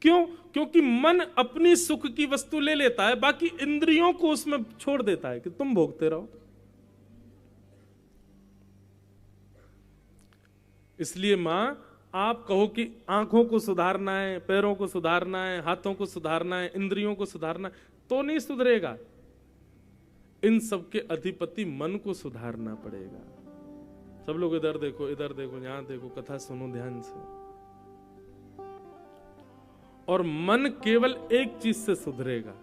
क्यों? क्योंकि मन अपनी सुख की वस्तु ले लेता है, बाकी इंद्रियों को उसमें छोड़ देता है कि तुम भोगते रहो। इसलिए मां, आप कहो कि आंखों को सुधारना है, पैरों को सुधारना है, हाथों को सुधारना है, इंद्रियों को सुधारना है, तो नहीं सुधरेगा। इन सब के अधिपति मन को सुधारना पड़ेगा। सब लोग इधर देखो, इधर देखो, यहां देखो, कथा सुनो ध्यान से। और मन केवल एक चीज से सुधरेगा।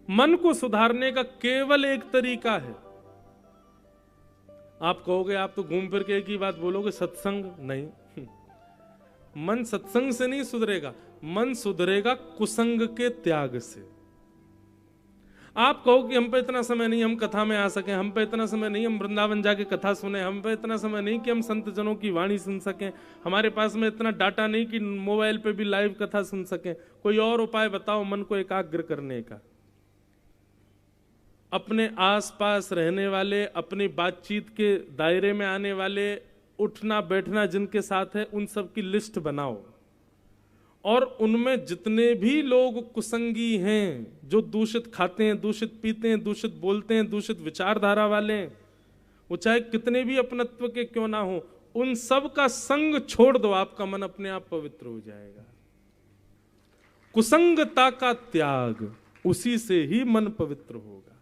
मन को सुधारने का केवल एक तरीका है। आप कहोगे, आप तो घूम फिर के एक ही बात बोलोगे, सत्संग। नहीं, मन सत्संग से नहीं सुधरेगा, मन सुधरेगा कुसंग के त्याग से। आप कहो कि हम पे इतना समय नहीं हम कथा में आ सके, हम पे इतना समय नहीं हम वृंदावन जाके कथा सुने, हम पे इतना समय नहीं कि हम संत जनों की वाणी सुन सकें, हमारे पास में इतना डाटा नहीं कि मोबाइल पे भी लाइव कथा सुन सकें। कोई और उपाय बताओ मन को एकाग्र करने का। अपने आसपास रहने वाले, अपनी बातचीत के दायरे में आने वाले, उठना बैठना जिनके साथ है, उन सब की लिस्ट बनाओ। और उनमें जितने भी लोग कुसंगी हैं, जो दूषित खाते हैं, दूषित पीते हैं, दूषित बोलते हैं, दूषित विचारधारा वाले हैं, वो चाहे कितने भी अपनत्व के क्यों ना हो, उन सब का संग छोड़ दो, आपका मन अपने आप पवित्र हो जाएगा। कुसंगता का त्याग, उसी से ही मन पवित्र होगा।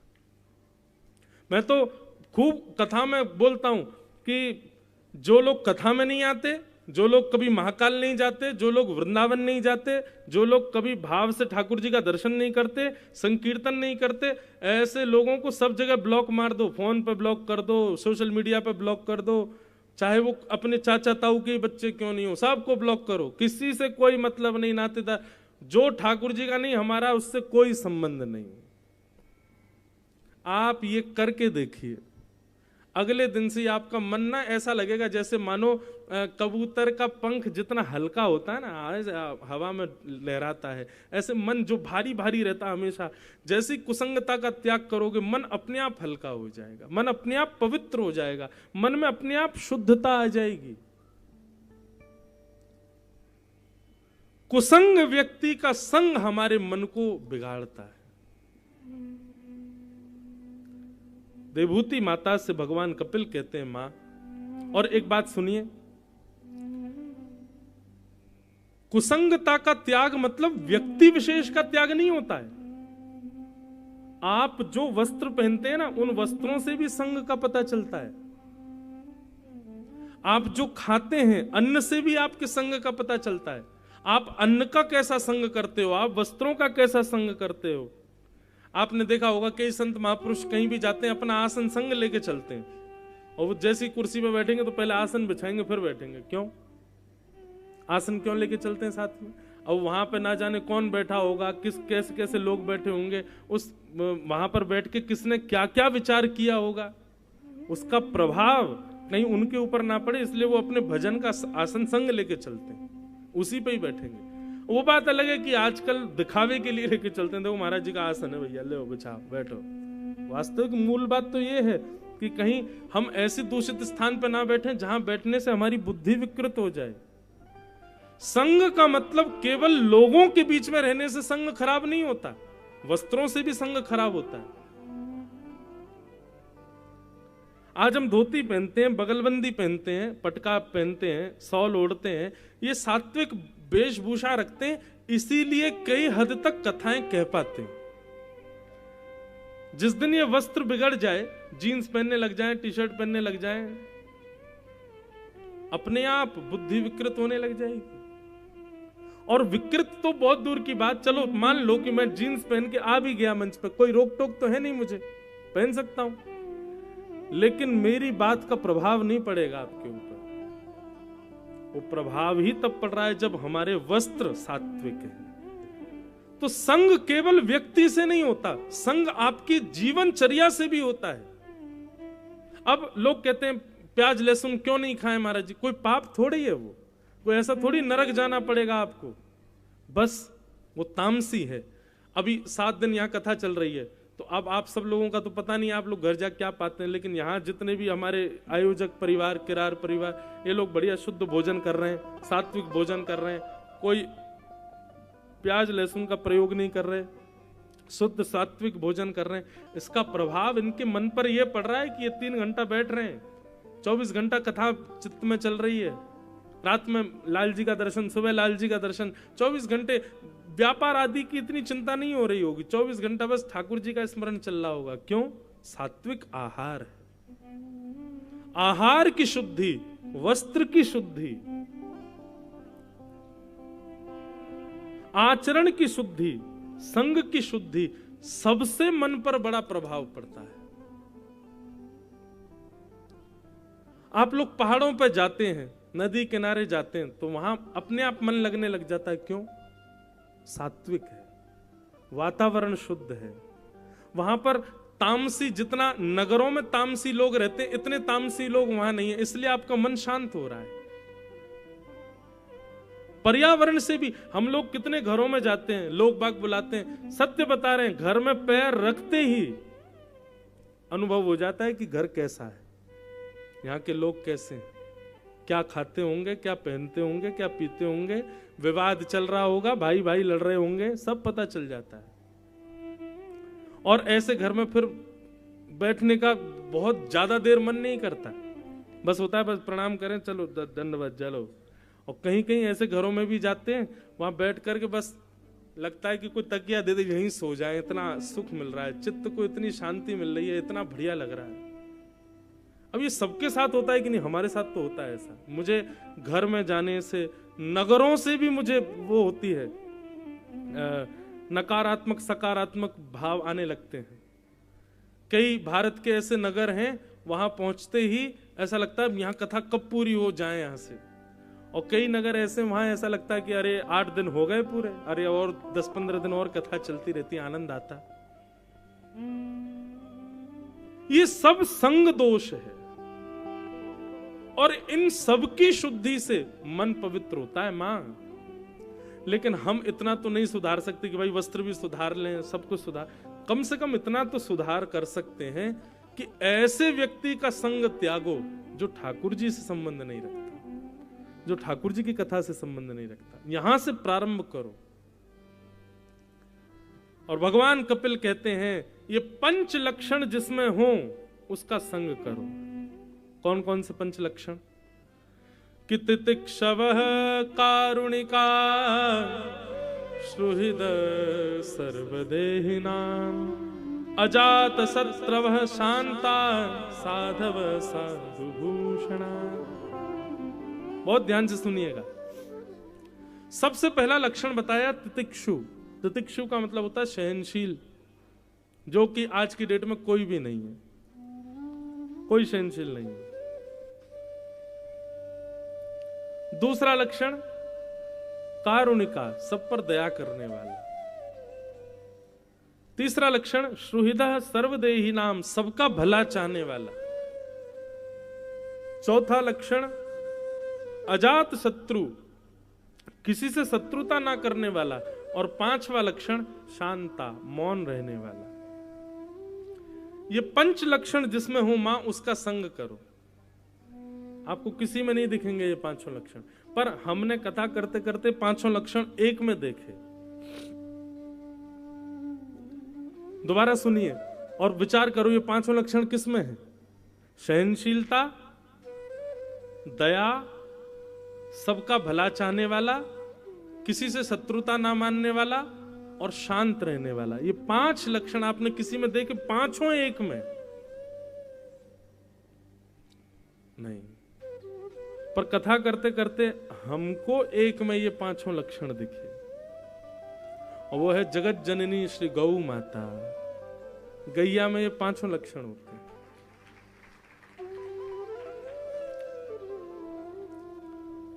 मैं तो खूब कथा में बोलता हूं कि जो लोग कथा में नहीं आते, जो लोग कभी महाकाल नहीं जाते, जो लोग वृंदावन नहीं जाते, जो लोग कभी भाव से ठाकुर जी का दर्शन नहीं करते, संकीर्तन नहीं करते, ऐसे लोगों को सब जगह ब्लॉक मार दो। फोन पे ब्लॉक कर दो, सोशल मीडिया पे ब्लॉक कर दो, चाहे वो अपने चाचा ताऊ के बच्चे क्यों नहीं हो, सबको ब्लॉक करो। किसी से कोई मतलब नहीं, नातेदार जो ठाकुर जी का नहीं, हमारा उससे कोई संबंध नहीं। आप ये करके देखिए, अगले दिन से आपका मन ना ऐसा लगेगा जैसे मानो कबूतर का पंख जितना हल्का होता है ना, हवा में लहराता है, ऐसे मन जो भारी भारी रहता है हमेशा, जैसी कुसंगता का त्याग करोगे मन अपने आप हल्का हो जाएगा, मन अपने आप पवित्र हो जाएगा, मन में अपने आप शुद्धता आ जाएगी। कुसंग व्यक्ति का संग हमारे मन को बिगाड़ता है। देवभूति माता से भगवान कपिल कहते हैं, मां, और एक बात सुनिए, कुसंगता का त्याग मतलब व्यक्ति विशेष का त्याग नहीं होता है। आप जो वस्त्र पहनते हैं ना, उन वस्त्रों से भी संग का पता चलता है। आप जो खाते हैं, अन्न से भी आपके संग का पता चलता है। आप अन्न का कैसा संग करते हो, आप वस्त्रों का कैसा संग करते हो। आपने देखा होगा कई संत महापुरुष कहीं भी जाते हैं अपना आसन संग लेके चलते हैं, और वो जैसी कुर्सी पे बैठेंगे तो पहले आसन बिछाएंगे फिर बैठेंगे। क्यों? आसन क्यों लेके चलते हैं साथ में? अब वहां पे ना जाने कौन बैठा होगा, किस कैसे कैसे लोग बैठे होंगे, उस वहां पर बैठ के किसने क्या क्या विचार किया होगा, उसका प्रभाव कहीं उनके ऊपर ना पड़े, इसलिए वो अपने भजन का आसन संग लेके चलते हैं, उसी पे ही बैठेंगे। वो बात अलग है कि आजकल दिखावे के लिए लेके चलते हैं, देखो महाराज जी का आसन है भैया, ले बिछाओ बैठो। वास्तविक मूल बात तो ये है कि कहीं हम ऐसे दूषित स्थान पर ना बैठे जहां बैठने से हमारी बुद्धि विकृत हो जाए। संग का मतलब केवल लोगों के बीच में रहने से संग खराब नहीं होता, वस्त्रों से भी संग खराब होता है। आज हम धोती पहनते हैं, बगलबंदी पहनते हैं, पटका पहनते हैं, शॉल ओढ़ते हैं, ये सात्विक वेशभूषा रखते हैं, इसीलिए कई हद तक कथाएं कह पाते हैं। जिस दिन ये वस्त्र बिगड़ जाए, जीन्स पहनने लग जाएं, टी शर्ट पहनने लग जाएं, अपने आप बुद्धि विकृत होने लग जाएगी। और विकृत तो बहुत दूर की बात, चलो मान लो कि मैं जीन्स पहन के आ भी गया मंच पर, कोई रोक टोक तो है नहीं, मुझे पहन सकता हूं, लेकिन मेरी बात का प्रभाव नहीं पड़ेगा आपके ऊपर। वो प्रभाव ही तब पड़ रहा है जब हमारे वस्त्र सात्विक हैं। तो संग केवल व्यक्ति से नहीं होता, संग आपकी जीवनचर्या से भी होता है। अब लोग कहते हैं प्याज लहसुन क्यों नहीं खाएं महाराज जी, कोई पाप थोड़ी है, वो कोई ऐसा थोड़ी नरक जाना पड़ेगा आपको, बस वो तामसी है। अभी 7 दिन यहाँ कथा चल रही है, तो अब आप सब लोगों का तो पता नहीं आप लोग घर जा क्या पाते हैं, लेकिन यहाँ जितने भी हमारे आयोजक परिवार, किरार परिवार, ये लोग बढ़िया शुद्ध भोजन कर रहे हैं, सात्विक भोजन कर रहे हैं, कोई प्याज लहसुन का प्रयोग नहीं कर रहे, शुद्ध सात्विक भोजन कर रहे हैं, इसका प्रभाव इनके मन पर यह पड़ रहा है कि ये 3 घंटा बैठ रहे हैं, 24 घंटा कथा चित्त में चल रही है, रात में लाल जी का दर्शन, सुबह लाल जी का दर्शन, 24 घंटे व्यापार आदि की इतनी चिंता नहीं हो रही होगी, 24 घंटा बस ठाकुर जी का स्मरण चल रहा होगा। क्यों? सात्विक आहार है। आहार की शुद्धि, वस्त्र की शुद्धि, आचरण की शुद्धि, संग की शुद्धि, सबसे मन पर बड़ा प्रभाव पड़ता है। आप लोग पहाड़ों पर जाते हैं, नदी किनारे जाते हैं, तो वहां अपने आप मन लगने लग जाता है। क्यों? सात्विक है, वातावरण शुद्ध है। वहां पर तामसी, जितना नगरों में तामसी लोग रहते हैं, इतने तामसी लोग वहां नहीं है, इसलिए आपका मन शांत हो रहा है। पर्यावरण से भी हम लोग कितने घरों में जाते हैं, लोग बाग बुलाते हैं, सत्य बता रहे हैं, घर में पैर रखते ही अनुभव हो जाता है कि घर कैसा है, यहाँ के लोग कैसे हैं, क्या खाते होंगे, क्या पहनते होंगे, क्या पीते होंगे, विवाद चल रहा होगा, भाई भाई लड़ रहे होंगे, सब पता चल जाता है। और ऐसे घर में फिर बैठने का बहुत ज्यादा देर मन नहीं करता, बस होता है बस प्रणाम करें, चलो दंडवत, चलो। और कहीं कहीं ऐसे घरों में भी जाते हैं, वहां बैठ करके बस लगता है कि कोई तकिया दे दे, यहीं सो जाए, इतना सुख मिल रहा है, चित्त को इतनी शांति मिल रही है, इतना बढ़िया लग रहा है। अब ये सबके साथ होता है कि नहीं? हमारे साथ तो होता है ऐसा। मुझे घर में जाने से, नगरों से भी मुझे वो होती है, नकारात्मक सकारात्मक भाव आने लगते हैं। कई भारत के ऐसे नगर हैं, वहां पहुंचते ही ऐसा लगता है यहाँ कथा कब पूरी हो जाए यहाँ से। और कई नगर ऐसे, वहां ऐसा लगता है कि अरे 8 दिन हो गए पूरे, अरे और 10-15 दिन और कथा चलती रहती, आनंद आता। ये सब संग दोष है, और इन सब की शुद्धि से मन पवित्र होता है मां। लेकिन हम इतना तो नहीं सुधार सकते कि भाई वस्त्र भी सुधार लें, सब कुछ सुधार, कम से कम इतना तो सुधार कर सकते हैं कि ऐसे व्यक्ति का संग त्यागो जो ठाकुर जी से संबंध नहीं रखता, जो ठाकुर जी की कथा से संबंध नहीं रखता। यहां से प्रारंभ करो। और भगवान कपिल कहते हैं ये 5 लक्षण जिसमें हो उसका संग करो। कौन कौन से 5 लक्षण? कि तितिक्षवः कारुणिका सुहृद सर्वदेहिनां अजात शत्रवः शांता साधव साधुभूषणा। बहुत ध्यान से सुनिएगा। सबसे पहला लक्षण बताया तितिक्षु। तितिक्षु का मतलब होता है सहनशील, जो कि आज की डेट में कोई भी नहीं है, कोई सहनशील नहीं है। दूसरा लक्षण कारुणिका, सब पर दया करने वाला। तीसरा लक्षण सुहृदः सर्वदेही नाम, सबका भला चाहने वाला। चौथा लक्षण अजात शत्रु, किसी से शत्रुता ना करने वाला। और 5वां लक्षण शांता, मौन रहने वाला। ये 5 लक्षण जिसमें हो मां उसका संग करो। आपको किसी में नहीं दिखेंगे ये 5 लक्षण, पर हमने कथा करते करते 5 लक्षण एक में देखे। दोबारा सुनिए और विचार करो ये 5 लक्षण किस में है? सहनशीलता, दया, सबका भला चाहने वाला, किसी से शत्रुता ना मानने वाला और शांत रहने वाला। ये 5 लक्षण आपने किसी में देखे? 5 एक में नहीं, पर कथा करते करते हमको एक में ये 5 लक्षण दिखे, और वो है जगत जननी श्री गौ माता। गैया में ये 5 लक्षण होते हैं।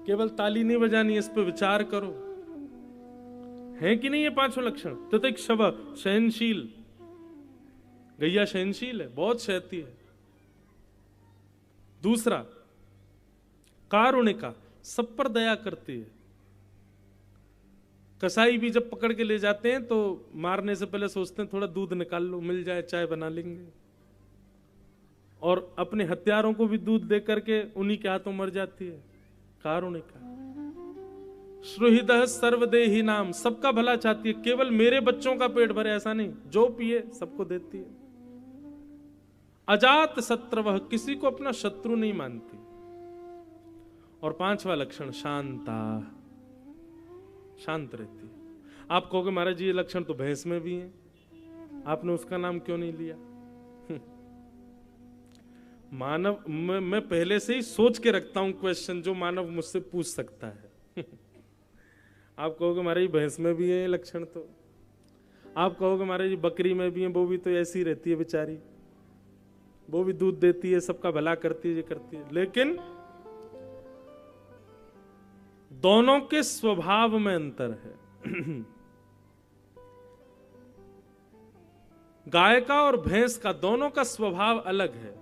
केवल ताली नहीं बजानी, इस पे विचार करो, है कि नहीं ये 5 लक्षण? तितिक्षव, सहनशील, गैया सहनशील है, बहुत सहती है। दूसरा कारुणिका, सब पर दया करती है। कसाई भी जब पकड़ के ले जाते हैं तो मारने से पहले सोचते हैं थोड़ा दूध निकाल लो, मिल जाए चाय बना लेंगे, और अपने हत्यारों को भी दूध दे करके उन्हीं के हाथों मर जाती है। कारुणिका, श्रुहिदः सर्वदेही नाम, सबका भला चाहती है, केवल मेरे बच्चों का पेट भरे ऐसा नहीं, जो पिए सबको देती है। अजात शत्रवः, किसी को अपना शत्रु नहीं मानती। और पांचवा लक्षण शांता, शांत रहती है। आप कहोगे महाराज जी ये लक्षण तो भैंस में भी है, आपने उसका नाम क्यों नहीं लिया? मानव, मैं पहले से ही सोच के रखता हूं क्वेश्चन जो मानव मुझसे पूछ सकता है। आप कहोगे महाराज जी भैंस में भी है ये लक्षण, तो आप कहोगे महाराज जी बकरी में भी है, वो भी तो ऐसी रहती है बेचारी, वो भी दूध देती है, सबका भला करती है, ये करती है। लेकिन दोनों के स्वभाव में अंतर है। गाय का और भैंस का, दोनों का स्वभाव अलग है।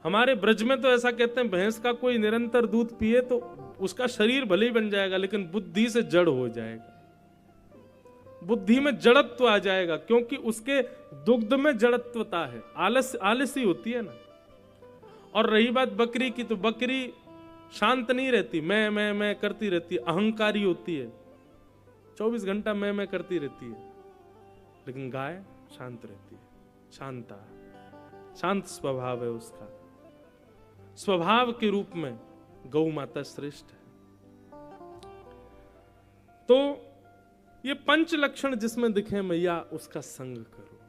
हमारे ब्रज में तो ऐसा कहते हैं, भैंस का कोई निरंतर दूध पिए तो उसका शरीर भले ही बन जाएगा, लेकिन बुद्धि से जड़ हो जाएगा, बुद्धि में जड़त्व आ जाएगा, क्योंकि उसके दुग्ध में जड़त्वता है, आलसी होती है ना। और रही बात बकरी की, तो बकरी शांत नहीं रहती, मैं करती रहती है, अहंकारी होती है, 24 घंटा मैं करती रहती है। लेकिन गाय शांत रहती है, शांता, शांत स्वभाव है उसका। स्वभाव के रूप में गौ माता श्रेष्ठ है। तो ये पंच लक्षण जिसमें दिखे मैया, उसका संग करो।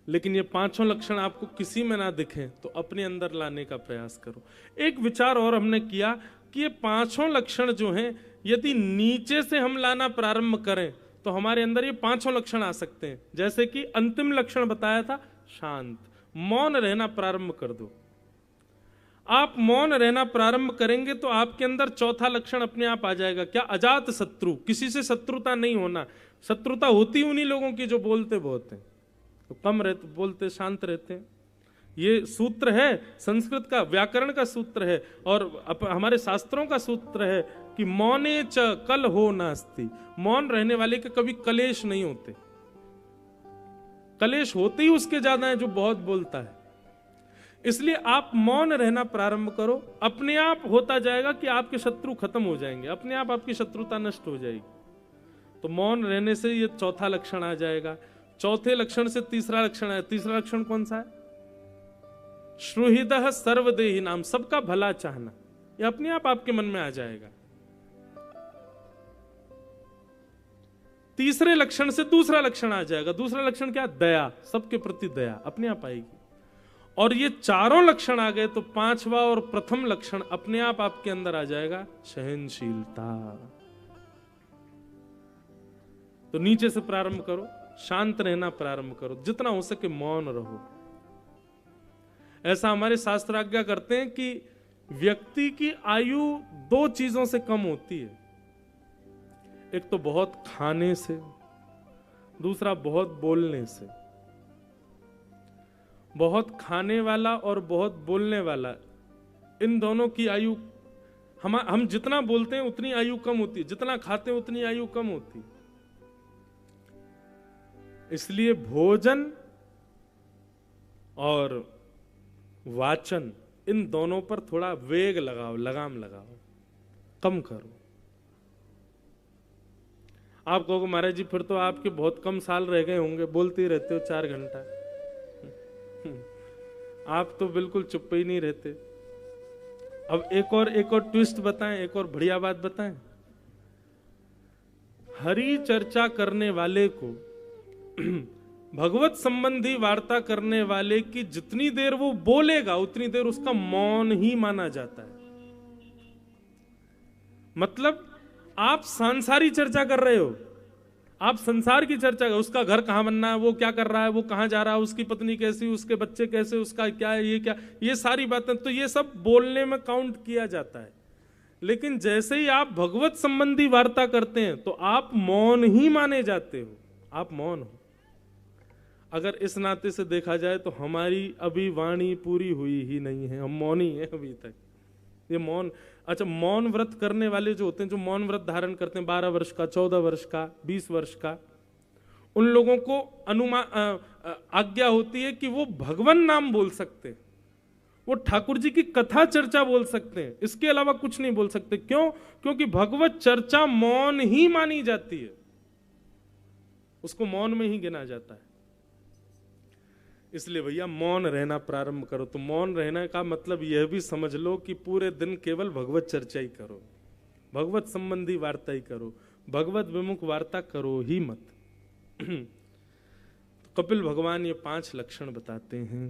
लेकिन ये पांचों लक्षण आपको किसी में ना दिखे तो अपने अंदर लाने का प्रयास करो। एक विचार और हमने किया कि ये पांचों लक्षण जो हैं, यदि नीचे से हम लाना प्रारंभ करें तो हमारे अंदर ये पांचों लक्षण आ सकते हैं। जैसे कि अंतिम लक्षण बताया था शांत, मौन रहना प्रारंभ कर दो। आप मौन रहना प्रारंभ करेंगे तो आपके अंदर चौथा लक्षण अपने आप आ जाएगा। क्या? अजात शत्रु, किसी से शत्रुता नहीं होना। शत्रुता होती उन्हीं लोगों की जो बोलते बहुत हैं, तो कम रहते, बोलते शांत रहते हैं। ये सूत्र है, संस्कृत का व्याकरण का सूत्र है, और हमारे शास्त्रों का सूत्र है कि मौने च कल हो नास्ति। मौन रहने वाले के कभी कलेश नहीं होते। कलेश होते ही उसके ज्यादा है जो बहुत बोलता है। इसलिए आप मौन रहना प्रारंभ करो, अपने आप होता जाएगा कि आपके शत्रु खत्म हो जाएंगे, अपने आप आपकी शत्रुता नष्ट हो जाएगी। तो मौन रहने से ये चौथा लक्षण आ जाएगा। चौथे लक्षण से तीसरा लक्षण है। तीसरा लक्षण कौन सा है? श्रुहिदः सर्वदेही नाम, सबका भला चाहना। ये अपने आप आपके मन में आ जाएगा। तीसरे लक्षण से दूसरा लक्षण आ जाएगा। दूसरा लक्षण क्या? दया, सबके प्रति दया अपने आप आएगी। और ये चारों लक्षण आ गए तो पांचवा और प्रथम लक्षण अपने आप आपके अंदर आ जाएगा, सहनशीलता। तो नीचे से प्रारंभ करो, शांत रहना प्रारंभ करो, जितना हो सके मौन रहो। ऐसा हमारे शास्त्र आज्ञा करते हैं कि व्यक्ति की आयु दो चीजों से कम होती है। एक तो बहुत खाने से, दूसरा बहुत बोलने से। बहुत खाने वाला और बहुत बोलने वाला, इन दोनों की आयु, हम जितना बोलते हैं उतनी आयु कम होती है, जितना खाते हैं उतनी आयु कम होती है। इसलिए भोजन और वाचन, इन दोनों पर थोड़ा वेग लगाओ, लगाम लगाओ, कम करो। आप कहोगे महाराज जी फिर तो आपके बहुत कम साल रह गए होंगे, बोलते ही रहते हो 4 घंटा। आप तो बिल्कुल चुप ही नहीं रहते। अब एक और ट्विस्ट बताएं, एक और बढ़िया बात बताएं। हरि चर्चा करने वाले को, भगवत संबंधी वार्ता करने वाले की जितनी देर वो बोलेगा उतनी देर उसका मौन ही माना जाता है। मतलब आप सांसारी चर्चा कर रहे हो, आप संसार की चर्चा कर, उसका घर कहां बनना है, वो क्या कर रहा है, वो कहां जा रहा है, उसकी पत्नी कैसी, उसके बच्चे कैसे, उसका क्या है, ये क्या, ये सारी बातें, तो ये सब बोलने में काउंट किया जाता है। लेकिन जैसे ही आप भगवत संबंधी वार्ता करते हैं तो आप मौन ही माने जाते हो, आप मौन हो। अगर इस नाते से देखा जाए तो हमारी अभी वाणी पूरी हुई ही नहीं है, हम मौन ही हैं अभी तक। ये मौन, अच्छा, मौन व्रत करने वाले जो होते हैं, जो मौन व्रत धारण करते हैं 12 वर्ष का, 14 वर्ष का, 20 वर्ष का, उन लोगों को आज्ञा होती है कि वो भगवान नाम बोल सकते हैं। वो ठाकुर जी की कथा चर्चा बोल सकते हैं, इसके अलावा कुछ नहीं बोल सकते। क्यों? क्योंकि भगवत चर्चा मौन ही मानी जाती है, उसको मौन में ही गिना जाता है। इसलिए भैया मौन रहना प्रारंभ करो। तो मौन रहने का मतलब यह भी समझ लो कि पूरे दिन केवल भगवत चर्चा ही करो, भगवत संबंधी वार्ता ही करो, भगवत विमुख वार्ता करो ही मत। तो कपिल भगवान ये 5 लक्षण बताते हैं।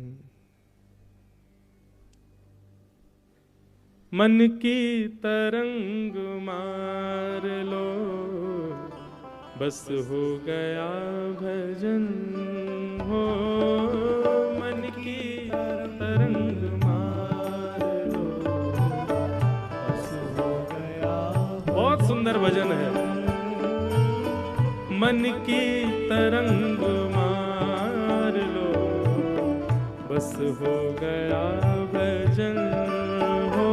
मन की तरंग मार लो, बस हो गया भजन हो। मन की तरंग मार लो, बस हो गया। बहुत सुंदर भजन है। मन की तरंग मार लो, बस हो गया भजन हो।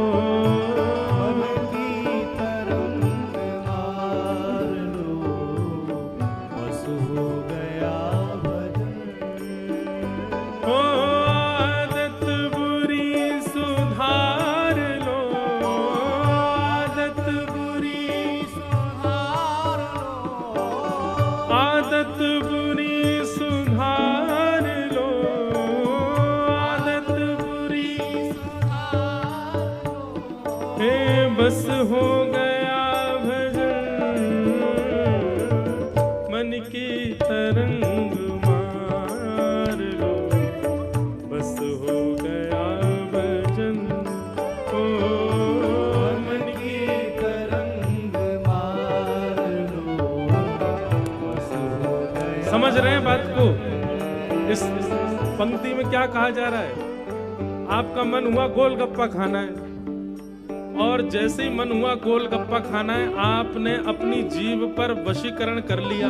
मन की तरंग मार लो, बस हो गया भजन हो। आदत बुरी सुधार लो, आदत बुरी सुधार लो, आदत बुरी सुधार लो, आदत बुरी सुधार लो। हे बस हो गया भजन, मन की तरंग मार लो, बस हो गया भजन हो। मन की तरंग मार लो, बस हो गया। समझ रहे हैं बात को? इस पंक्ति में क्या कहा जा रहा है? आपका मन हुआ गोलगप्पा खाना है, और जैसे ही मन हुआ गोलगप्पा खाना है, आपने अपनी जीभ पर वशीकरण कर लिया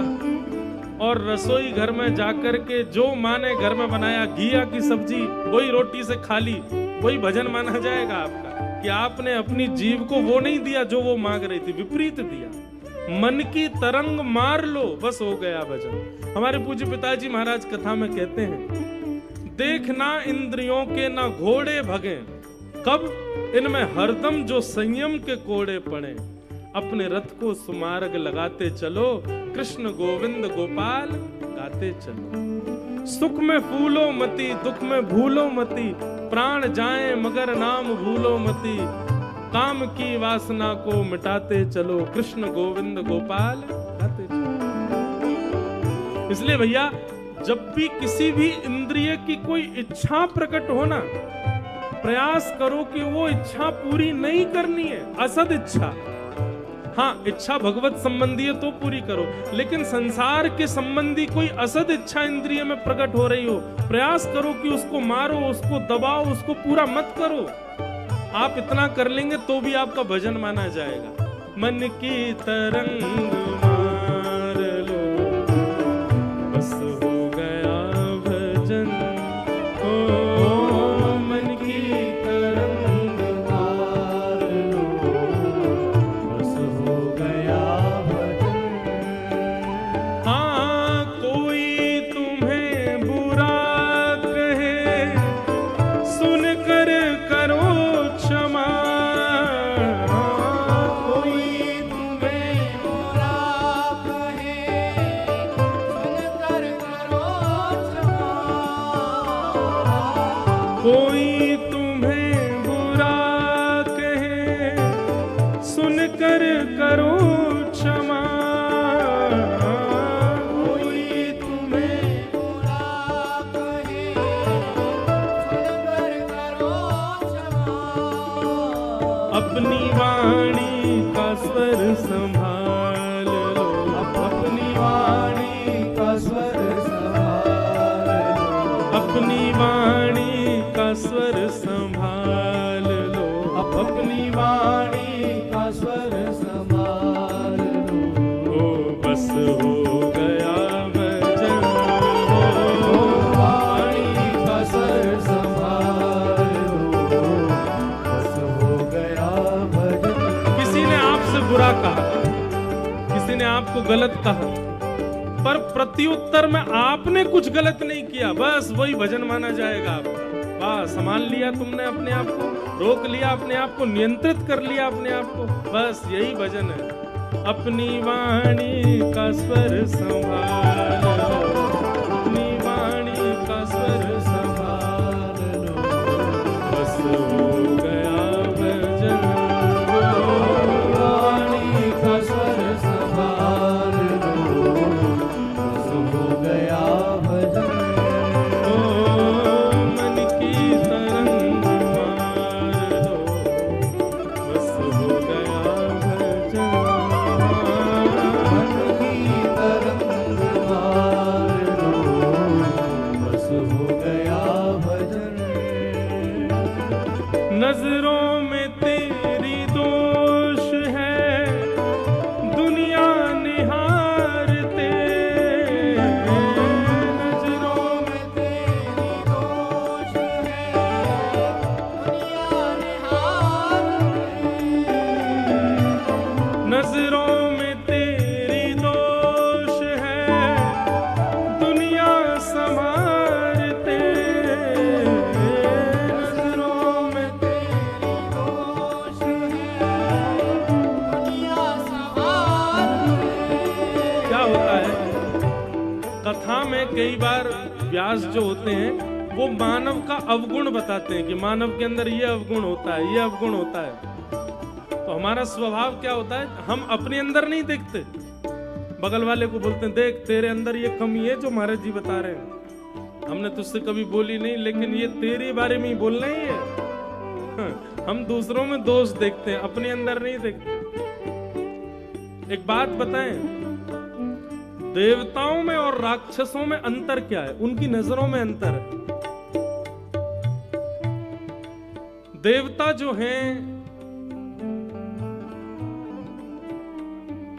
और रसोई घर में जाकर के जो माँ ने घर में बनाया घिया की सब्जी वही रोटी से खा ली, वही भजन माना जाएगा आपका कि आपने अपनी जीभ को वो नहीं दिया जो वो मांग रही थी, विपरीत दिया। मन की तरंग मार लो, बस हो गया भजन। हमारे पूज्य पिताजी महाराज कथा में कहते हैं, देखना इंद्रियों के ना घोड़े भगे, कब इनमें हरदम जो संयम के कोड़े पड़े। अपने रथ को सुमार्ग लगाते चलो, कृष्ण गोविंद गोपाल गाते चलो। सुख में फूलो मती, दुख में भूलो मती, प्राण जाए मगर नाम भूलो मती। काम की वासना को मिटाते चलो, कृष्ण गोविंद गोपाल गाते चलो। इसलिए भैया जब भी किसी भी इंद्रिय की कोई इच्छा प्रकट हो ना, प्रयास करो कि वो इच्छा पूरी नहीं करनी है, असद इच्छा। हाँ, इच्छा भगवत संबंधी है तो पूरी करो, लेकिन संसार के संबंधी कोई असद इच्छा इंद्रिय में प्रकट हो रही हो, प्रयास करो कि उसको मारो, उसको दबाओ, उसको पूरा मत करो। आप इतना कर लेंगे तो भी आपका भजन माना जाएगा। मन की तरंग मार लो, बस हो गया भजन हो। मन की तरंग मार लो, बस हो गया भजन। हाँ, कोई तुम्हें बुरा कहे, सुनकर करो क्षमा। कोई तुम्हें बुरा कहे, सुनकर करो क्षमा। कोई तुम्हें बुरा कहे, सुनकर करो क्षमा। कोई तुम्हें बुरा कहे, सुनकर करो क्षमा। अपनी वाणी का स्वर संभाल लो, अपनी वाणी का स्वर संभाल लो, अपनी वाणी का स्वर संभाल लो, अपनी वाणी का स्वर संभाल लो। ओ बस हो गया भजन हो, वाणी का स्वर संभाल लो, बस हो गया भजन। किसी ने आपसे बुरा कहा, किसी ने आपको गलत कहा, पर प्रत्युत्तर में आपने कुछ गलत नहीं किया, बस वही भजन माना जाएगा आपका। वाह, संभाल लिया तुमने अपने आप को, रोक लिया अपने आप को, नियंत्रित कर लिया अपने आप को, बस यही भजन है। अपनी वाणी का स्वर संभाल लो, अपनी वाणी का स्वर संभाल लो, बस हो गया भजन। वाणी का स्वर संभाल लो, बस हो गया भजन। ओ मन की तरंग मार लो, बस हो गया भजन। मन की तरंग मार लो, बस हो गया भजन। नजरों में तेरी दोष है, दुनिया निहारते, नजरों में तेरी दोष है, दुनिया निहारते। नजरों में तेरी दोष है, दुनिया संवारते, नजरों में तेरी दोष है, दुनिया संवारते। क्या होता है कथा में कई बार व्यास जो होते हैं वो मानव का अवगुण बताते हैं कि मानव के अंदर ये अवगुण होता है, ये अवगुण होता है। तो हमारा स्वभाव क्या होता है, हम अपने अंदर नहीं देखते, बगल वाले को बोलते हैं देख तेरे अंदर ये कमी है जो महाराज जी बता रहे हैं, हमने तुझसे कभी बोली नहीं लेकिन ये तेरे बारे में ही बोलना ही है। हम दूसरों में दोष देखते हैं, अपने अंदर नहीं देखते। एक बात बताएं, देवताओं में और राक्षसों में अंतर क्या है? उनकी नजरों में अंतर है। देवता जो हैं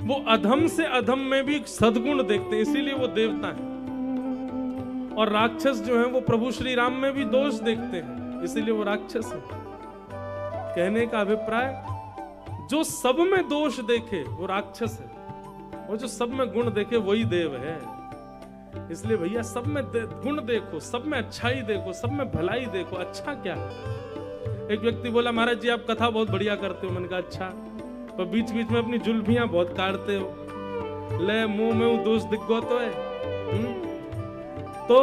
वो अधम से अधम में भी सद्गुण देखते हैं, इसीलिए वो देवता हैं। और राक्षस जो हैं वो प्रभु श्री राम में भी दोष देखते हैं, इसीलिए वो राक्षस हैं। कहने का अभिप्राय, जो सब में दोष देखे वो राक्षस है, और जो सब में गुण देखे वही देव है। इसलिए भैया सब में गुण देखो, सब में अच्छाई देखो, सब में भलाई देखो। अच्छा क्या है? एक व्यक्ति बोला महाराज जी आप कथा बहुत बढ़िया करते हो। मैंने कहा अच्छा, पर बीच बीच में अपनी जुल्फियां बहुत काटते हो, ले मुंह में वो दोष दिख गो तो है। तो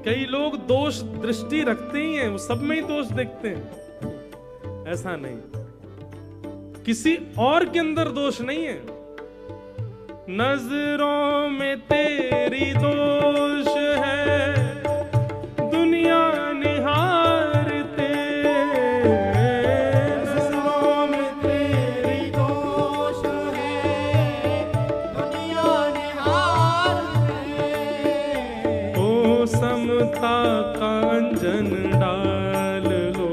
कई लोग दोष दृष्टि रखते ही हैं, वो सब में ही दोष देखते हैं। ऐसा नहीं, किसी और के अंदर दोष नहीं है। नजरों में तेरी दोष है, दुनिया निहारते, नजरों में तेरी दोष है, दुनिया निहारते। ओ समता का अंजन डाल लो,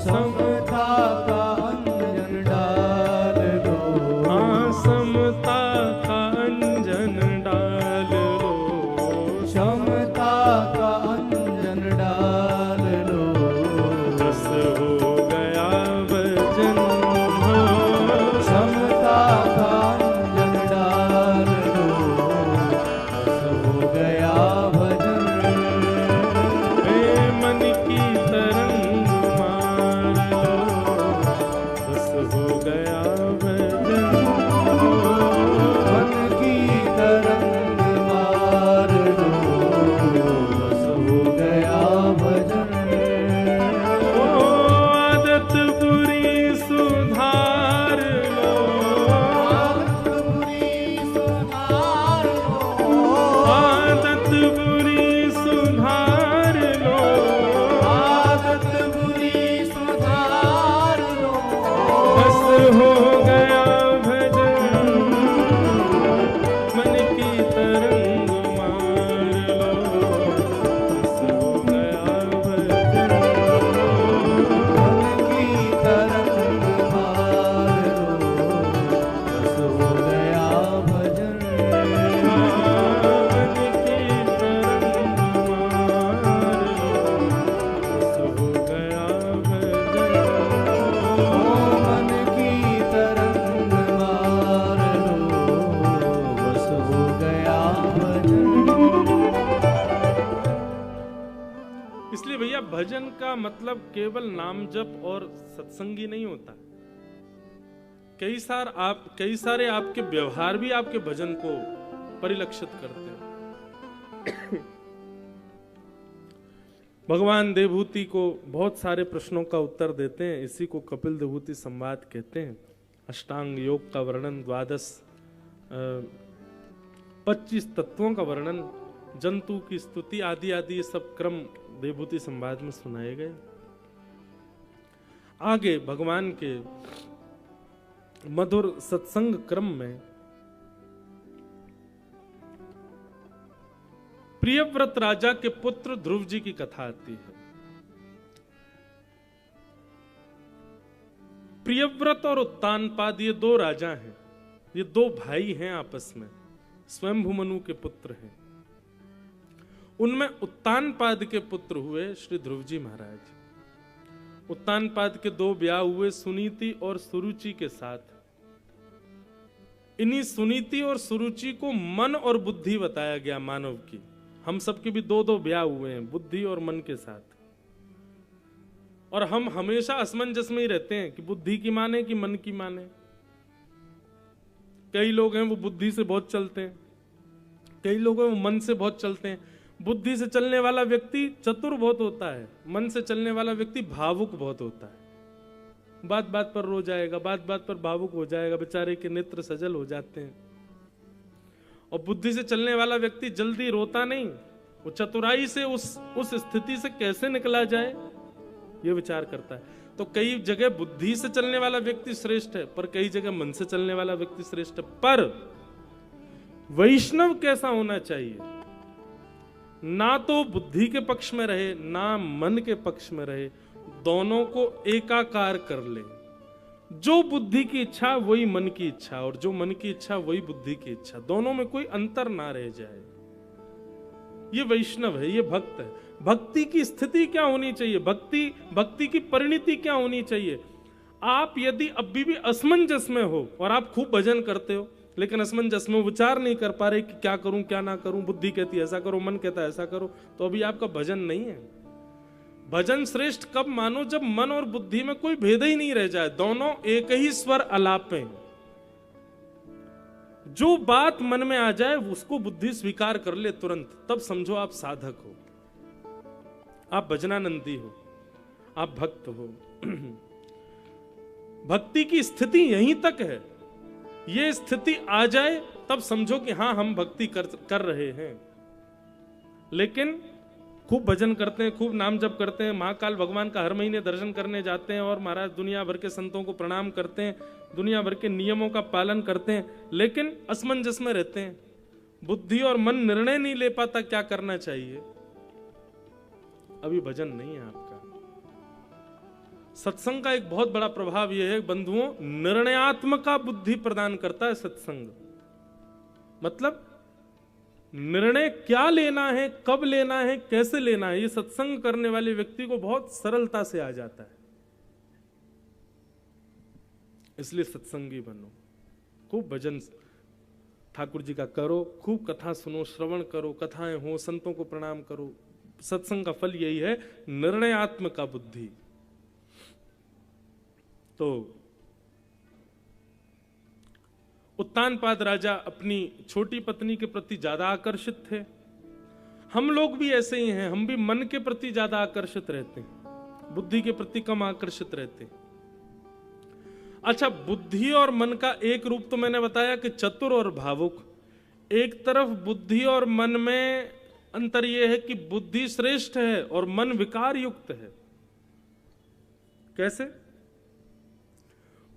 समता का अंजन डाल लो, हाँ समता का अंजन डाल लो, का मतलब केवल नाम जप और सत्संगी नहीं होता। कई सारे आपके व्यवहार भी आपके भजन को परिलक्षित करते हैं। भगवान देवहूति को बहुत सारे प्रश्नों का उत्तर देते हैं। इसी को कपिल देवहूति संवाद कहते हैं। अष्टांग योग का वर्णन, 25 तत्वों का वर्णन, जंतु की स्तुति आदि आदि ये सब क्रम देवहूति संवाद में सुनाए गए। आगे भगवान के मधुर सत्संग क्रम में प्रियव्रत राजा के पुत्र ध्रुव जी की कथा आती है। प्रियव्रत और उत्तानपाद ये दो राजा हैं, ये दो भाई हैं आपस में, स्वयंभू मनु के पुत्र हैं। उनमें उत्तानपाद के पुत्र हुए श्री ध्रुव जी महाराज। उत्तानपाद के 2 ब्याह हुए सुनीति और सुरुचि के साथ। इन्हीं सुनीति और सुरुचि को मन और बुद्धि बताया गया मानव की। हम सबके भी 2 ब्याह हुए हैं, बुद्धि और मन के साथ। और हम हमेशा असमंजस में ही रहते हैं कि बुद्धि की माने कि मन की माने। कई लोग हैं वो बुद्धि से बहुत चलते हैं, कई लोग हैं वो मन से बहुत चलते हैं। बुद्धि से चलने वाला व्यक्ति चतुर बहुत होता है, मन से चलने वाला व्यक्ति भावुक बहुत होता है। बात बात पर रो जाएगा, बात बात पर भावुक हो जाएगा, बेचारे के नेत्र सजल हो जाते हैं। और बुद्धि से चलने वाला व्यक्ति जल्दी रोता नहीं, वो चतुराई से उस स्थिति से कैसे निकला जाए ये विचार करता है। तो कई जगह बुद्धि से चलने वाला व्यक्ति श्रेष्ठ है, पर कई जगह मन से चलने वाला व्यक्ति श्रेष्ठ है। पर वैष्णव कैसा होना चाहिए? ना तो बुद्धि के पक्ष में रहे ना मन के पक्ष में रहे, दोनों को एकाकार कर ले। जो बुद्धि की इच्छा वही मन की इच्छा, और जो मन की इच्छा वही बुद्धि की इच्छा, दोनों में कोई अंतर ना रह जाए। ये वैष्णव है, ये भक्त है। भक्ति की स्थिति क्या होनी चाहिए? भक्ति की परिणति क्या होनी चाहिए? आप यदि अभी भी असमंजस में हो और आप खूब भजन करते हो, लेकिन असमंजस में विचार नहीं कर पा रहे कि क्या करूं क्या ना करूं, बुद्धि कहती है ऐसा करो, मन कहता है ऐसा करो, तो अभी आपका भजन नहीं है। भजन श्रेष्ठ कब मानो? जब मन और बुद्धि में कोई भेद ही नहीं रह जाए, दोनों एक ही स्वर अलापें। जो बात मन में आ जाए उसको बुद्धि स्वीकार कर ले तुरंत, तब समझो आप साधक हो, आप भजनानंदी हो, आप भक्त हो। भक्ति की स्थिति यहीं तक है। ये स्थिति आ जाए तब समझो कि हाँ हम भक्ति कर रहे हैं। लेकिन खूब भजन करते हैं, खूब नाम जप करते हैं, महाकाल भगवान का हर महीने दर्शन करने जाते हैं और महाराज दुनिया भर के संतों को प्रणाम करते हैं, दुनिया भर के नियमों का पालन करते हैं, लेकिन असमंजस में रहते हैं। बुद्धि और मन निर्णय नहीं ले पाता क्या करना चाहिए, अभी भजन नहीं है आपका। सत्संग का एक बहुत बड़ा प्रभाव यह है बंधुओं, निर्णयात्मका बुद्धि प्रदान करता है सत्संग। मतलब निर्णय क्या लेना है, कब लेना है, कैसे लेना है, ये सत्संग करने वाले व्यक्ति को बहुत सरलता से आ जाता है। इसलिए सत्संगी बनो, खूब भजन ठाकुर जी का करो, खूब कथा सुनो, श्रवण करो, कथाएं हो, संतों को प्रणाम करो। सत्संग का फल यही है, निर्णयात्मका बुद्धि। तो उत्तानपाद राजा अपनी छोटी पत्नी के प्रति ज्यादा आकर्षित थे। हम लोग भी ऐसे ही हैं, हम भी मन के प्रति ज्यादा आकर्षित रहते हैं, बुद्धि के प्रति कम आकर्षित रहते हैं। अच्छा, बुद्धि और मन का एक रूप तो मैंने बताया कि चतुर और भावुक। एक तरफ बुद्धि और मन में अंतर यह है कि बुद्धि श्रेष्ठ है और मन विकार युक्त है। कैसे?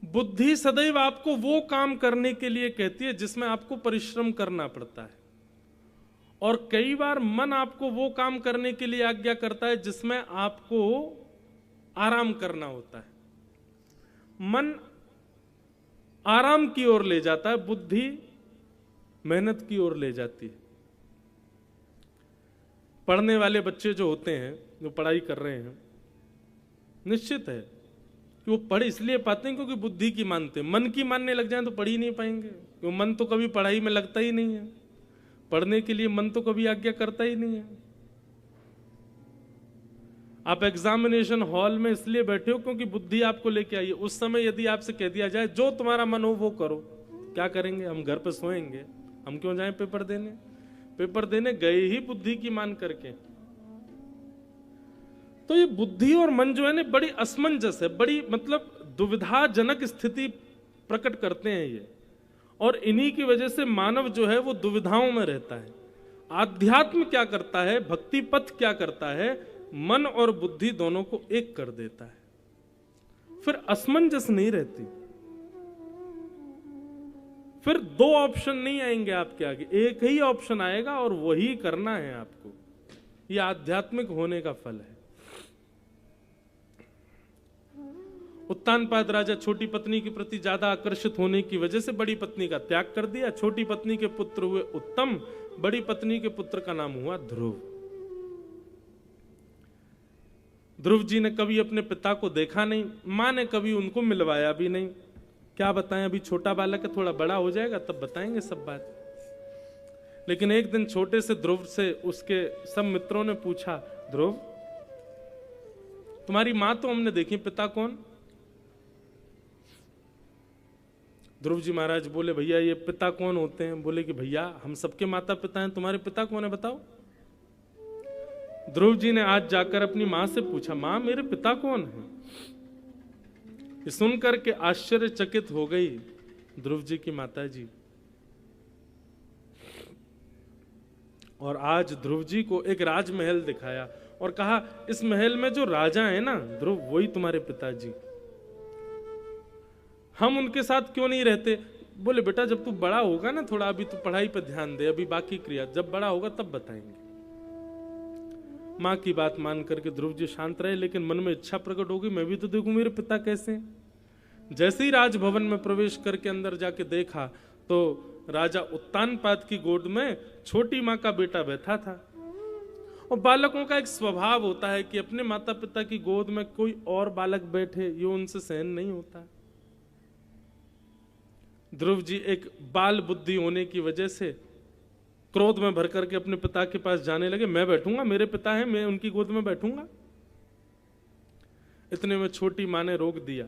बुद्धि सदैव आपको वो काम करने के लिए कहती है जिसमें आपको परिश्रम करना पड़ता है, और कई बार मन आपको वो काम करने के लिए आज्ञा करता है जिसमें आपको आराम करना होता है। मन आराम की ओर ले जाता है, बुद्धि मेहनत की ओर ले जाती है। पढ़ने वाले बच्चे जो होते हैं, जो पढ़ाई कर रहे हैं, निश्चित है कि वो पढ़ इसलिए पाते हैं क्योंकि बुद्धि की मानते हैं। मन की मानने लग जाए तो पढ़ ही नहीं पाएंगे, क्योंकि मन तो कभी पढ़ाई में लगता ही नहीं है। पढ़ने के लिए मन तो कभी आज्ञा करता ही नहीं है। आप एग्जामिनेशन हॉल में इसलिए बैठे हो क्योंकि बुद्धि आपको लेके आई है। उस समय यदि आपसे कह दिया जाए जो तुम्हारा मन हो वो करो, क्या करेंगे? हम घर पे सोएंगे, हम क्यों जाएं पेपर देने? पेपर देने गए ही बुद्धि की मान करके। तो ये बुद्धि और मन जो है ना बड़ी असमंजस है, बड़ी मतलब दुविधाजनक स्थिति प्रकट करते हैं ये, और इन्हीं की वजह से मानव जो है वो दुविधाओं में रहता है। आध्यात्म क्या करता है, भक्ति पथ क्या करता है, मन और बुद्धि दोनों को एक कर देता है, फिर असमंजस नहीं रहती, फिर दो ऑप्शन नहीं आएंगे आपके आगे, एक ही ऑप्शन आएगा और वही करना है आपको। यह आध्यात्मिक होने का फल है। उत्तानपाद राजा छोटी पत्नी के प्रति ज्यादा आकर्षित होने की वजह से बड़ी पत्नी का त्याग कर दिया। छोटी पत्नी के पुत्र हुए उत्तम, बड़ी पत्नी के पुत्र का नाम हुआ ध्रुव। ध्रुव जी ने कभी अपने पिता को देखा नहीं, मां ने कभी उनको मिलवाया भी नहीं। क्या बताएं, अभी छोटा बालक है, थोड़ा बड़ा हो जाएगा तब बताएंगे सब बात। लेकिन एक दिन छोटे से ध्रुव से उसके सब मित्रों ने पूछा, ध्रुव तुम्हारी मां तो हमने देखी, पिता कौन? ध्रुव जी महाराज बोले, भैया ये पिता कौन होते हैं? बोले कि भैया हम सबके माता पिता हैं, तुम्हारे पिता कौन है बताओ। ध्रुव जी ने आज जाकर अपनी मां से पूछा, मां मेरे पिता कौन है? ये सुनकर के आश्चर्यचकित हो गई ध्रुव जी की माता जी, और आज ध्रुव जी को एक राजमहल दिखाया और कहा इस महल में जो राजा है ना ध्रुव, वही तुम्हारे पिताजी। हम उनके साथ क्यों नहीं रहते? बोले बेटा जब तू बड़ा होगा ना, थोड़ा अभी तू पढ़ाई पर ध्यान दे, अभी बाकी क्रिया, जब बड़ा होगा तब बताएंगे। मां की बात मान करके ध्रुव जी शांत रहे, लेकिन मन में इच्छा प्रकट होगी, मैं भी तो देखूं मेरे पिता कैसे हैं। जैसे ही राजभवन में प्रवेश करके अंदर जाके देखा तो राजा उत्तानपाद की गोद में छोटी मां का बेटा बैठा था। और बालकों का एक स्वभाव होता है कि अपने माता पिता की गोद में कोई और बालक बैठे, ये उनसे सहन नहीं होता। ध्रुव जी एक बाल बुद्धि होने की वजह से क्रोध में भर करके अपने पिता के पास जाने लगे, मैं बैठूंगा, मेरे पिता हैं, मैं उनकी गोद में बैठूंगा। इतने में छोटी मां ने रोक दिया,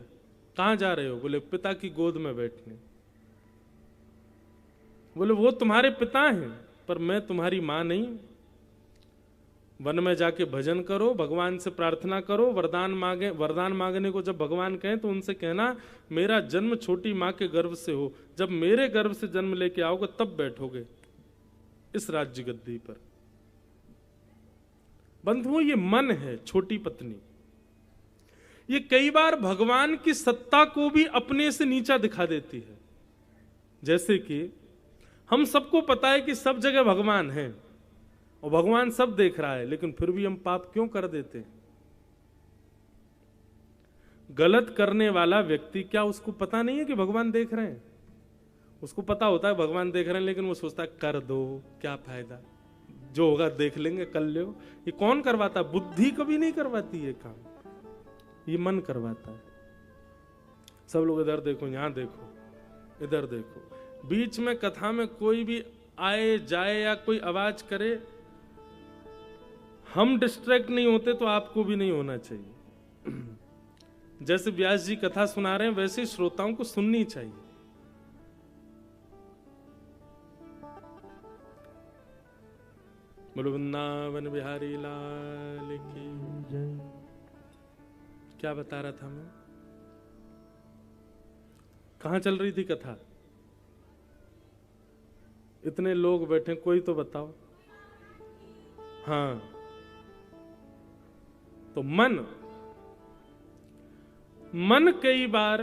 कहां जा रहे हो? बोले पिता की गोद में बैठने। बोले वो तुम्हारे पिता हैं पर मैं तुम्हारी मां नहीं। वन में जाके भजन करो, भगवान से प्रार्थना करो, वरदान मांगे। वरदान मांगने को जब भगवान कहें तो उनसे कहना मेरा जन्म छोटी मां के गर्भ से हो, जब मेरे गर्भ से जन्म लेके आओगे तब बैठोगे इस राज्य गद्दी पर। बंधुओं ये मन है, छोटी पत्नी, ये कई बार भगवान की सत्ता को भी अपने से नीचा दिखा देती है। जैसे कि हम सबको पता है कि सब जगह भगवान है और भगवान सब देख रहा है, लेकिन फिर भी हम पाप क्यों कर देते हैं? गलत करने वाला व्यक्ति, क्या उसको पता नहीं है कि भगवान देख रहे हैं? उसको पता होता है भगवान देख रहे हैं, लेकिन वो सोचता है कर दो, क्या फायदा, जो होगा देख लेंगे, कर लो। ये कौन करवाता? बुद्धि कभी नहीं करवाती ये काम, ये मन करवाता है। सब लोग इधर देखो, यहां देखो, इधर देखो। बीच में कथा में कोई भी आए जाए या कोई आवाज करे, हम डिस्ट्रैक्ट नहीं होते तो आपको भी नहीं होना चाहिए। जैसे व्यास जी कथा सुना रहे हैं वैसे श्रोताओं को सुननी चाहिए। बोलो वृंदावन बिहारी लाल की जय। क्या बता रहा था मैं? कहां चल रही थी कथा? इतने लोग बैठे, कोई तो बताओ। हाँ, तो मन कई बार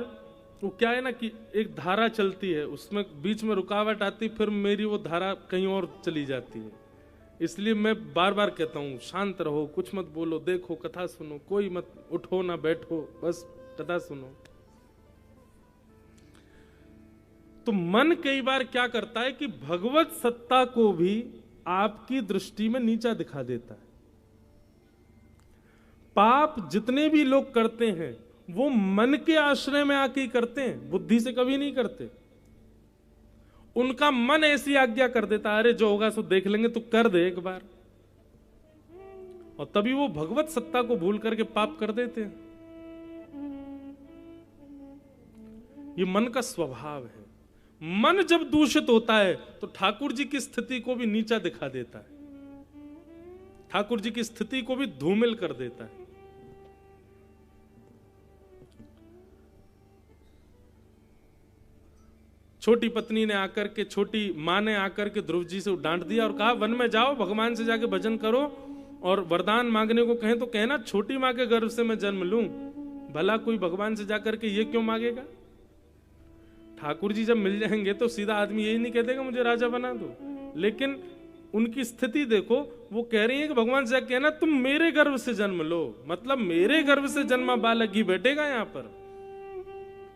वो क्या है ना कि एक धारा चलती है, उसमें बीच में रुकावट आती, फिर मेरी वो धारा कहीं और चली जाती है। इसलिए मैं बार बार कहता हूं शांत रहो, कुछ मत बोलो, देखो कथा सुनो, कोई मत उठो ना बैठो, बस कथा सुनो। तो मन कई बार क्या करता है कि भगवत सत्ता को भी आपकी दृष्टि में नीचा दिखा देता है। पाप जितने भी लोग करते हैं वो मन के आश्रय में आके ही करते हैं, बुद्धि से कभी नहीं करते। उनका मन ऐसी आज्ञा कर देता है, अरे जो होगा सो देख लेंगे, तो कर दे एक बार। और तभी वो भगवत सत्ता को भूल करके पाप कर देते हैं। ये मन का स्वभाव है। मन जब दूषित होता है तो ठाकुर जी की स्थिति को भी नीचा दिखा देता है, ठाकुर जी की स्थिति को भी धूमिल कर देता है। छोटी पत्नी ने आकर के, छोटी मां ने आकर के ध्रुव जी से डांट दिया और कहा वन में जाओ, भगवान से जाके भजन करो और वरदान मांगने को कहें तो कहना छोटी मां के गर्भ से मैं जन्म लूं। भला कोई भगवान से जाकर के ये क्यों मांगेगा? ठाकुर जी जब मिल जाएंगे तो सीधा आदमी यही नहीं कह देगा मुझे राजा बना दो। लेकिन उनकी स्थिति देखो, वो कह रही है कि भगवान से जाके कहना तुम मेरे गर्भ से जन्म लो, मतलब मेरे गर्भ से जन्मा बालक ही बैठेगा यहां पर।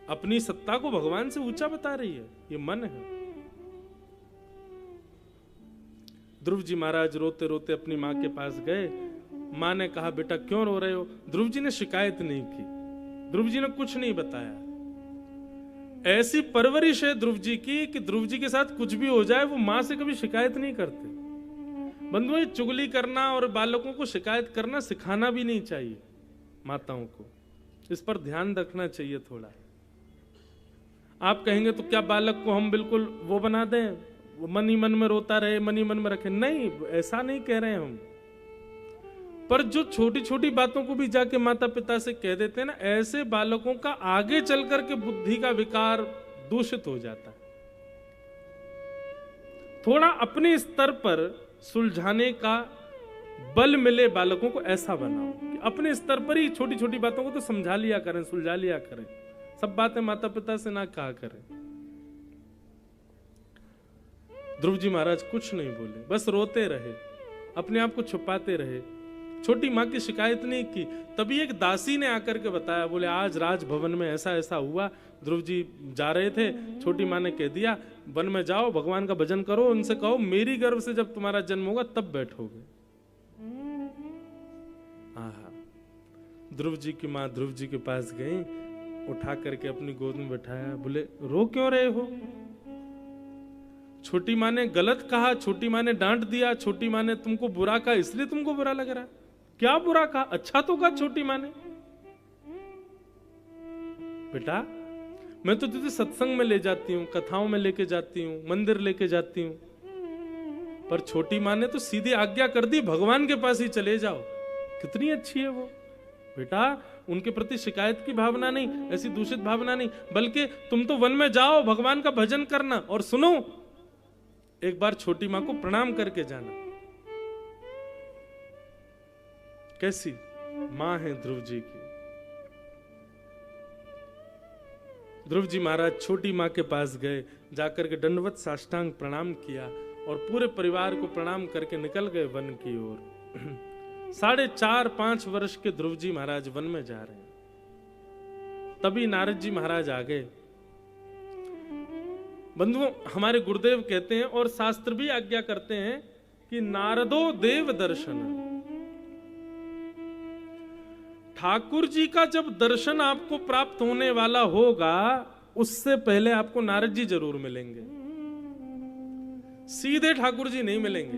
अपनी सत्ता को भगवान से ऊंचा बता रही है, ये मन है। ध्रुव जी महाराज रोते रोते अपनी मां के पास गए। मां ने कहा बेटा क्यों रो रहे हो? ध्रुव जी ने शिकायत नहीं की, ध्रुव जी ने कुछ नहीं बताया। ऐसी परवरिश है ध्रुव जी की कि ध्रुव जी के साथ कुछ भी हो जाए वो मां से कभी शिकायत नहीं करते। बंधुओं, चुगली करना और बालकों को शिकायत करना सिखाना भी नहीं चाहिए माताओं को, इस पर ध्यान रखना चाहिए थोड़ा। आप कहेंगे तो क्या बालक को हम बिल्कुल वो बना दें, वो मन ही मन में रोता रहे, मन ही मन में रखे? नहीं, ऐसा नहीं कह रहे हम। पर जो छोटी छोटी बातों को भी जाके माता पिता से कह देते हैं ना, ऐसे बालकों का आगे चल करके बुद्धि का विकार दूषित हो जाता है। थोड़ा अपने स्तर पर सुलझाने का बल मिले बालकों को, ऐसा बनाओ कि अपने स्तर पर ही छोटी छोटी बातों को तो समझा लिया करें, सुलझा लिया करें। सब बातें माता पिता से ना कहा करें। ध्रुव जी महाराज कुछ नहीं बोले, बस रोते रहे, अपने आप को छुपाते रहे, छोटी मां की शिकायत नहीं की। तभी एक दासी ने आकर के बताया, बोले आज राजभवन में ऐसा ऐसा हुआ, ध्रुव जी जा रहे थे, छोटी मां ने कह दिया वन में जाओ, भगवान का भजन करो, उनसे कहो मेरी गर्भ से जब तुम्हारा जन्म होगा तब बैठोगे। आहा, ध्रुव जी की मां ध्रुव जी के पास गई, उठा करके अपनी गोद में बैठाया, बोले रो क्यों रहे हो? छोटी मां ने गलत कहा, छोटी मां ने डांट दिया, छोटी मां ने तुमको बुरा कहा, इसलिए तुमको बुरा लग रहा है? क्या बुरा कहा? अच्छा तो कहा छोटी मां ने। बेटा मैं तो तुझे सत्संग में ले जाती हूं, कथाओं में लेके जाती हूं, मंदिर लेके जाती हूं, पर छोटी मां ने तो सीधी आज्ञा कर दी भगवान के पास ही चले जाओ। कितनी अच्छी है वो। बेटा उनके प्रति शिकायत की भावना नहीं, ऐसी दूषित भावना नहीं, बल्कि तुम तो वन में जाओ, भगवान का भजन करना, और सुनो एक बार छोटी मां को प्रणाम करके जाना। कैसी मां है ध्रुव जी की। ध्रुव जी महाराज छोटी मां के पास गए, जाकर के दंडवत साष्टांग प्रणाम किया और पूरे परिवार को प्रणाम करके निकल गए वन की ओर। 4.5-5 वर्ष के ध्रुव जी महाराज वन में जा रहे हैं। तभी नारद जी महाराज आ गए। बंधुओं, हमारे गुरुदेव कहते हैं और शास्त्र भी आज्ञा करते हैं कि नारदो देव दर्शन। ठाकुर जी का जब दर्शन आपको प्राप्त होने वाला होगा, उससे पहले आपको नारद जी जरूर मिलेंगे, सीधे ठाकुर जी नहीं मिलेंगे।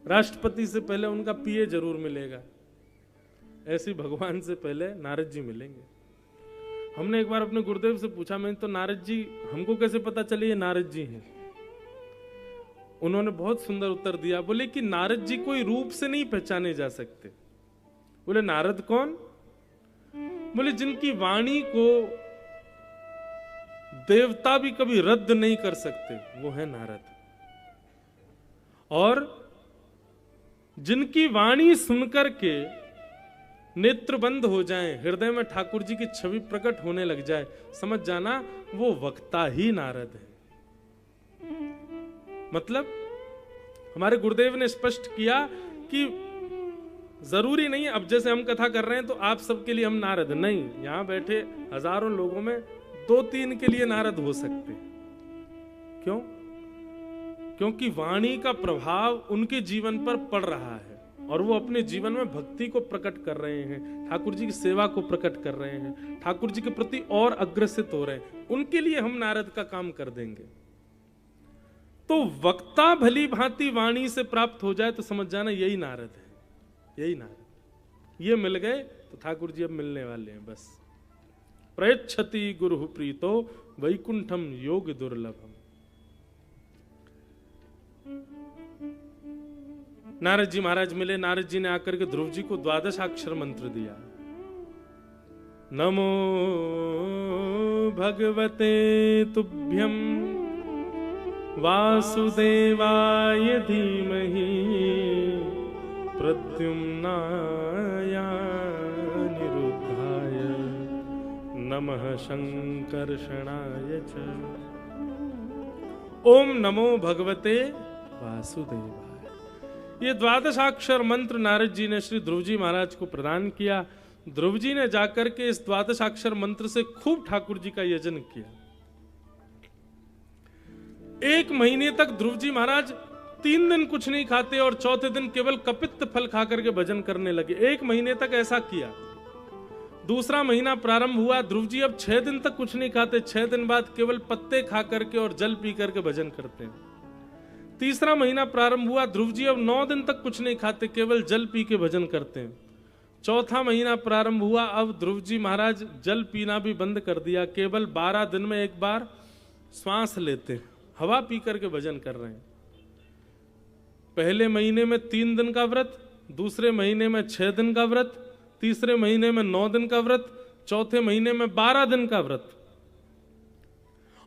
राष्ट्रपति से पहले उनका पीए जरूर मिलेगा, ऐसे भगवान से पहले नारद जी मिलेंगे। हमने एक बार अपने गुरुदेव से पूछा, मैं तो नारद जी हमको कैसे पता चले ये नारद जी हैं? उन्होंने बहुत सुंदर उत्तर दिया, बोले कि नारद जी कोई रूप से नहीं पहचाने जा सकते। बोले नारद कौन? बोले जिनकी वाणी को देवता भी कभी रद्द नहीं कर सकते, वो है नारद। और जिनकी वाणी सुनकर के नेत्र बंद हो जाएं, हृदय में ठाकुर जी की छवि प्रकट होने लग जाए, समझ जाना वो वक्ता ही नारद है। मतलब हमारे गुरुदेव ने स्पष्ट किया कि जरूरी नहीं अब जैसे हम कथा कर रहे हैं तो आप सबके लिए हम नारद नहीं, यहां बैठे हजारों लोगों में 2-3 के लिए नारद हो सकते। क्यों? क्योंकि वाणी का प्रभाव उनके जीवन पर पड़ रहा है और वो अपने जीवन में भक्ति को प्रकट कर रहे हैं, ठाकुर जी की सेवा को प्रकट कर रहे हैं, ठाकुर जी के प्रति और अग्रसित हो रहे हैं। उनके लिए हम नारद का काम कर देंगे। तो वक्ता भली भांति वाणी से प्राप्त हो जाए तो समझ जाना यही नारद है, यही नारद। ये मिल गए तो ठाकुर जी अब मिलने वाले हैं बस। प्रयच्छति गुरु प्रीतो वैकुंठम योग दुर्लभम। नारद जी महाराज मिले। नारद जी ने आकर के ध्रुव जी को 12 अक्षर मंत्र दिया। नमो भगवते तुभ्यं वासुदेवाय धीमहि प्रद्युम्नाय निरुद्धाय नमः शंकर्षणाय च। ओम नमो भगवते वासुदेवाय। ये 12 अक्षर मंत्र नारद जी ने श्री ध्रुव जी महाराज को प्रदान किया। ध्रुव जी ने जाकर के इस 12 अक्षर मंत्र से खूब ठाकुर जी का यजन किया। 1 महीने तक ध्रुव जी महाराज 3 दिन कुछ नहीं खाते और चौथे दिन केवल कपित्त फल खा करके भजन करने लगे। 1 महीने तक ऐसा किया। दूसरा महीना प्रारंभ हुआ, ध्रुव जी अब 6 दिन तक कुछ नहीं खाते। 6 दिन बाद केवल पत्ते खा करके और जल पी करके भजन करते हैं। तीसरा महीना प्रारंभ हुआ, ध्रुव जी अब 9 दिन तक कुछ नहीं खाते, केवल जल पी के भजन करते हैं। चौथा महीना प्रारंभ हुआ, अब ध्रुव जी महाराज जल पीना भी बंद कर दिया, केवल 12 दिन में एक बार श्वास लेते हैं, हवा पी करके भजन कर रहे हैं। पहले महीने में 3 दिन का व्रत, दूसरे महीने में 6 दिन का व्रत, तीसरे महीने में 9 दिन का व्रत, चौथे महीने में 12 दिन का व्रत।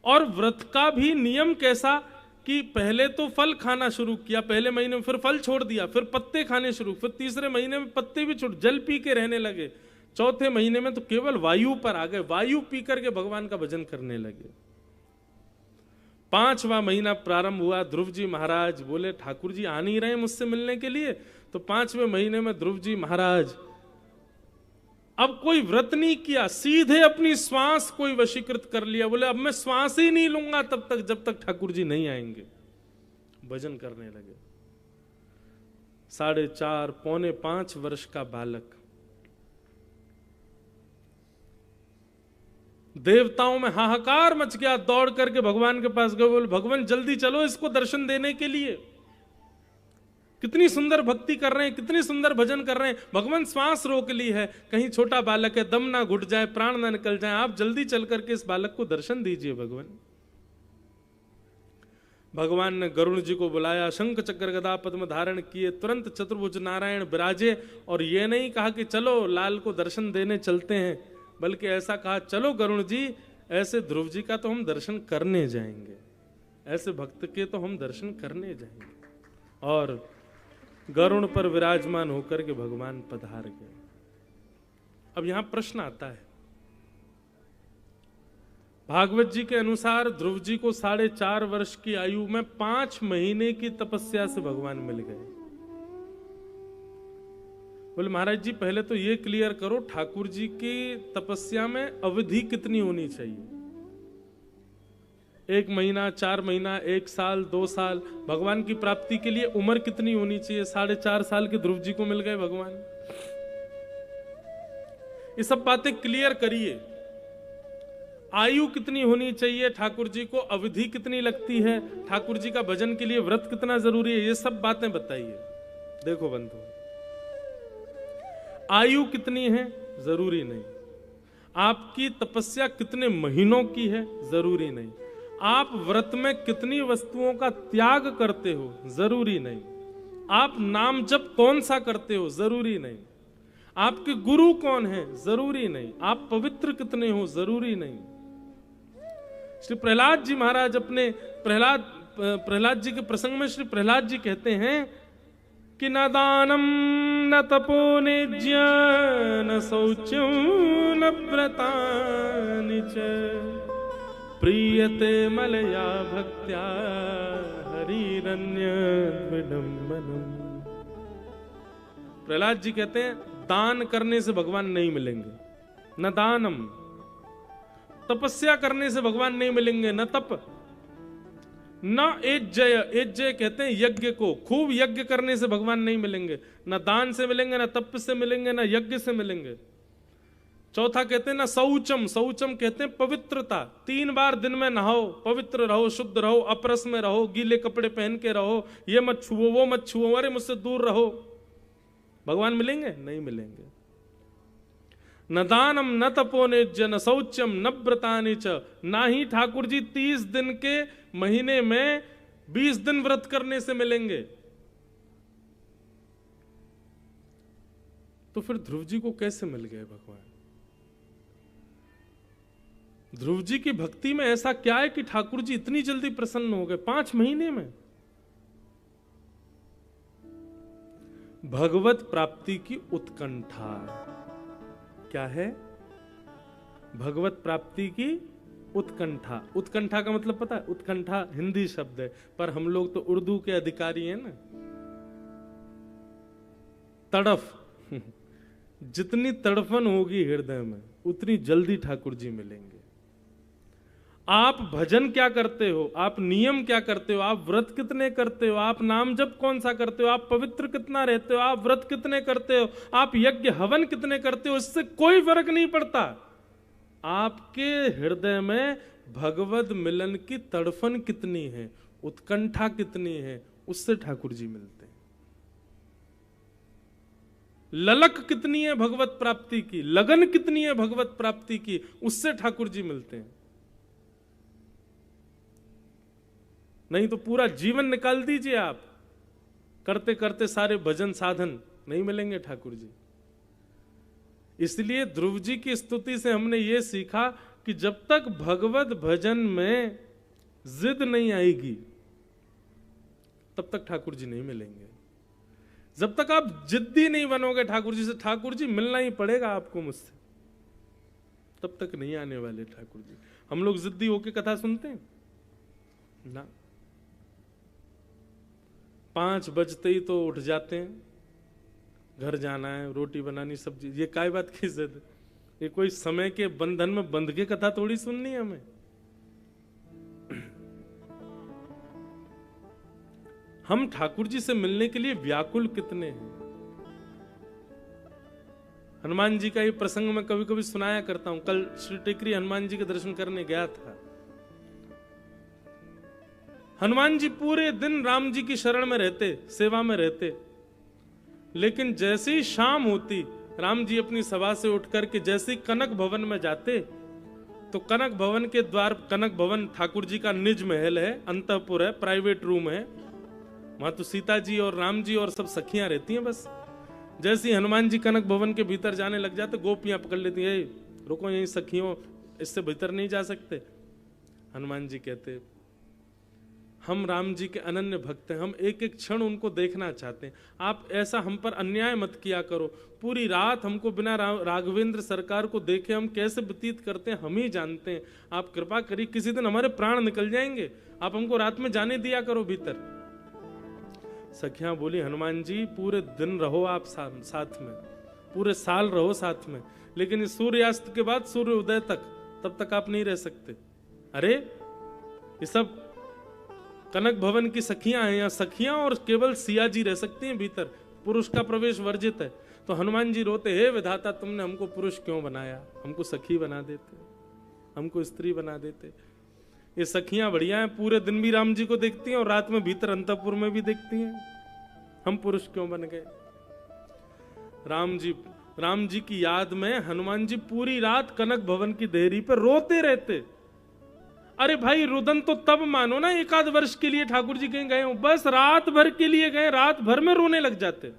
और व्रत का भी नियम कैसा कि पहले तो फल खाना शुरू किया, पहले महीने में फिर फल छोड़ दिया, फिर पत्ते खाने शुरू, फिर तीसरे महीने में पत्ते भी छोड़, जल पी के रहने लगे। चौथे महीने में तो केवल वायु पर आ गए, वायु पी करके भगवान का भजन करने लगे। 5वां महीना प्रारंभ हुआ, ध्रुव जी महाराज बोले ठाकुर जी आ नहीं रहे मुझसे मिलने के लिए। तो 5वें महीने में ध्रुव जी महाराज अब कोई व्रत नहीं किया, सीधे अपनी श्वास कोई वशीकृत कर लिया। बोले अब मैं श्वास ही नहीं लूंगा तब तक जब तक ठाकुर जी नहीं आएंगे। भजन करने लगे। 4.5 पौने 5 वर्ष का बालक, देवताओं में हाहाकार मच गया, दौड़ करके भगवान के पास गए। बोले भगवान जल्दी चलो इसको दर्शन देने के लिए। कितनी सुंदर भक्ति कर रहे हैं, कितनी सुंदर भजन कर रहे हैं, भगवान श्वास रोक ली है, कहीं छोटा बालक है, दम ना घुट जाए, प्राण ना निकल जाए, आप जल्दी चल करके इस बालक को दर्शन दीजिए भगवान। भगवान ने गरुड़ जी को बुलाया, शंख चक्र गदा पद्म धारण किए, तुरंत चतुर्भुज नारायण विराजे। और ये नहीं कहा कि चलो लाल को दर्शन देने चलते हैं, बल्कि ऐसा कहा चलो गरुड़ जी, ऐसे ध्रुव जी का तो हम दर्शन करने जाएंगे, ऐसे भक्त के तो हम दर्शन करने जाएंगे। और गरुड़ पर विराजमान होकर के भगवान पधार गए। अब यहां प्रश्न आता है, भागवत जी के अनुसार ध्रुव जी को 4.5 वर्ष की आयु में 5 महीने की तपस्या से भगवान मिल गए। बोले महाराज जी पहले तो ये क्लियर करो, ठाकुर जी की तपस्या में अवधि कितनी होनी चाहिए? 1 महीना, 4 महीना, 1 साल, 2 साल? भगवान की प्राप्ति के लिए उम्र कितनी होनी चाहिए? 4.5 साल के ध्रुव जी को मिल गए भगवान। ये सब बातें क्लियर करिए। आयु कितनी होनी चाहिए ठाकुर जी को, अवधि कितनी लगती है, ठाकुर जी का भजन के लिए व्रत कितना जरूरी है, ये सब बातें बताइए। देखो बंधु, आयु कितनी है जरूरी नहीं, आपकी तपस्या कितने महीनों की है जरूरी नहीं, आप व्रत में कितनी वस्तुओं का त्याग करते हो जरूरी नहीं, आप नाम जप कौन सा करते हो जरूरी नहीं, आपके गुरु कौन है जरूरी नहीं, आप पवित्र कितने हो जरूरी नहीं। श्री प्रहलाद जी महाराज अपने प्रहलाद जी के प्रसंग में श्री प्रहलाद जी कहते हैं कि न दानम न तपो निज्य न शौचम न व्रतानि च प्रीयते मलया भक्त्या हरिरन्य विडम्बनम। प्रहलाद जी कहते हैं दान करने से भगवान नहीं मिलेंगे, न दानम, तपस्या करने से भगवान नहीं मिलेंगे, न तप, न एज्जय, एज्जय कहते हैं यज्ञ को, खूब यज्ञ करने से भगवान नहीं मिलेंगे, न दान से मिलेंगे, न तप से मिलेंगे, न यज्ञ से मिलेंगे। चौथा कहते हैं ना शौचम, शौचम कहते हैं पवित्रता। 3 बार दिन में नहाओ, पवित्र रहो, शुद्ध रहो, अपरस में रहो, गीले कपड़े पहन के रहो, ये मत छुओ, वो मत छुओ, अरे मुझसे दूर रहो। भगवान मिलेंगे? नहीं मिलेंगे। न दानम न तपोनिज्य न शौचम न व्रतानि च, ना ही ठाकुर जी 30 दिन के महीने में 20 दिन व्रत करने से मिलेंगे। तो फिर ध्रुव जी को कैसे मिल गए भगवान? ध्रुव जी की भक्ति में ऐसा क्या है कि ठाकुर जी इतनी जल्दी प्रसन्न हो गए 5 महीने में? भगवत प्राप्ति की उत्कंठा। क्या है? भगवत प्राप्ति की उत्कंठा। उत्कंठा का मतलब पता है? उत्कंठा हिंदी शब्द है, पर हम लोग तो उर्दू के अधिकारी हैं ना। तड़फ जितनी तड़फन होगी हृदय में, उतनी जल्दी ठाकुर जी मिलेंगे। आप भजन क्या करते हो, आप नियम क्या करते हो, आप व्रत कितने करते हो, आप नाम जप कौन सा करते हो, आप पवित्र कितना रहते हो, आप व्रत कितने करते हो, आप यज्ञ हवन कितने करते हो, इससे कोई फर्क नहीं पड़ता। आपके हृदय में भगवत मिलन की तड़फन कितनी है, उत्कंठा कितनी है, उससे ठाकुर जी मिलते हैं। ललक कितनी है भगवत प्राप्ति की, लगन कितनी है भगवत प्राप्ति की, उससे ठाकुर जी मिलते हैं। नहीं तो पूरा जीवन निकाल दीजिए आप, करते करते सारे भजन साधन, नहीं मिलेंगे ठाकुर जी। इसलिए ध्रुव जी की स्तुति से हमने ये सीखा कि जब तक भगवत भजन में जिद नहीं आएगी तब तक ठाकुर जी नहीं मिलेंगे। जब तक आप जिद्दी नहीं बनोगे ठाकुर जी से, ठाकुर जी मिलना ही पड़ेगा आपको मुझसे, तब तक नहीं आने वाले ठाकुर जी। हम लोग जिद्दी होके कथा सुनते हैं ना, 5 बजते ही तो उठ जाते हैं, घर जाना है, रोटी बनानी, सब्जी, ये काय बात की जिद? ये कोई समय के बंधन में बंध के कथा थोड़ी सुननी है हमें। हम ठाकुर जी से मिलने के लिए व्याकुल कितने हैं। हनुमान जी का ये प्रसंग मैं कभी कभी सुनाया करता हूं। कल श्री टेकरी हनुमान जी के दर्शन करने गया था। हनुमान जी पूरे दिन राम जी की शरण में रहते, सेवा में रहते, लेकिन जैसे ही शाम होती, राम जी अपनी सभा से उठ करके जैसे ही कनक भवन में जाते, तो कनक भवन के द्वार, कनक भवन ठाकुर जी का निज महल है, अंतःपुर है, प्राइवेट रूम है, वहां तो सीता जी और राम जी और सब सखियां रहती हैं। बस जैसे ही हनुमान जी कनक भवन के भीतर जाने लग जाते, गोपियां पकड़ लेती हैं, रुको यहीं सखियों, इससे भीतर नहीं जा सकते। हनुमान जी कहते, हम राम जी के अनन्य भक्त हैं, हम एक एक क्षण उनको देखना चाहते हैं, आप ऐसा हम पर अन्याय मत किया करो। पूरी रात हमको बिना राघवेंद्र सरकार को देखे हम कैसे व्यतीत करते हैं हम ही जानते हैं, आप कृपा करिए, किसी दिन हमारे प्राण निकल जाएंगे, आप हमको रात में जाने दिया करो भीतर। सखियां बोली, हनुमान जी पूरे दिन रहो आप साथ में, पूरे साल रहो साथ में, लेकिन सूर्यास्त के बाद सूर्य उदय तक, तब तक आप नहीं रह सकते। अरे ये सब कनक भवन की सखियां हैं, या सखियां और केवल सिया जी रह सकती हैं भीतर, पुरुष का प्रवेश वर्जित है। तो हनुमान जी रोते, हे विधाता तुमने हमको पुरुष क्यों बनाया, हमको सखी बना देते, हमको स्त्री बना देते। ये सखियां बढ़िया हैं, पूरे दिन भी राम जी को देखती हैं और रात में भीतर अंतःपुर में भी देखती हैं, हम पुरुष क्यों बन गए। राम जी की याद में हनुमान जी पूरी रात कनक भवन की देहरी पर रोते रहते। अरे भाई रुदन तो तब मानो ना, 1 आध वर्ष के लिए ठाकुर जी कहीं गए हो, बस रात भर के लिए गए, रात भर में रोने लग जाते।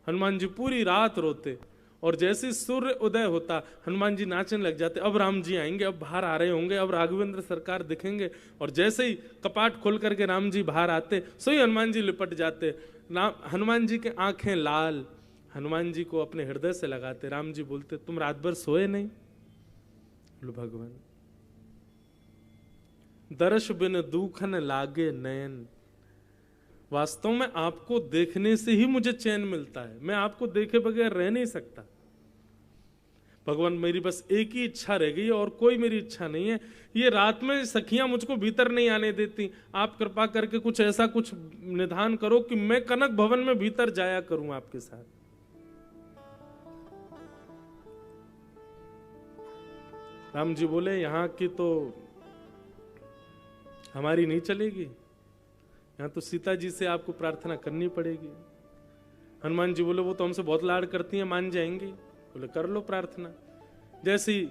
हनुमान जी पूरी रात रोते, और जैसे सूर्य उदय होता हनुमान जी नाचने लग जाते, अब राम जी आएंगे, अब बाहर आ रहे होंगे, अब राघवेंद्र सरकार दिखेंगे। और जैसे ही कपाट खोल करके राम जी बाहर आते, सोई हनुमान जी लिपट जाते। हनुमान जी के आंखें लाल, हनुमान जी को अपने हृदय से लगाते। राम जी बोलते, तुम रात भर सोए नहीं? बोलो भगवान, दर्श बिन दुखन लागे नयन, वास्तव में आपको देखने से ही मुझे चैन मिलता है, मैं आपको देखे बगैर रह नहीं सकता। भगवान मेरी बस एक ही इच्छा रह गई है और कोई मेरी इच्छा नहीं है। ये रात में सखियां मुझको भीतर नहीं आने देती, आप कृपा करके कुछ ऐसा कुछ निधान करो कि मैं कनक भवन में भीतर जाया करूं आपके साथ। राम जी बोले यहाँ की तो हमारी नहीं चलेगी, यहाँ तो सीता जी से आपको प्रार्थना करनी पड़ेगी। हनुमान जी बोले वो तो हमसे बहुत लाड करती हैं, मान जाएंगी। बोले कर लो प्रार्थना। जैसे ही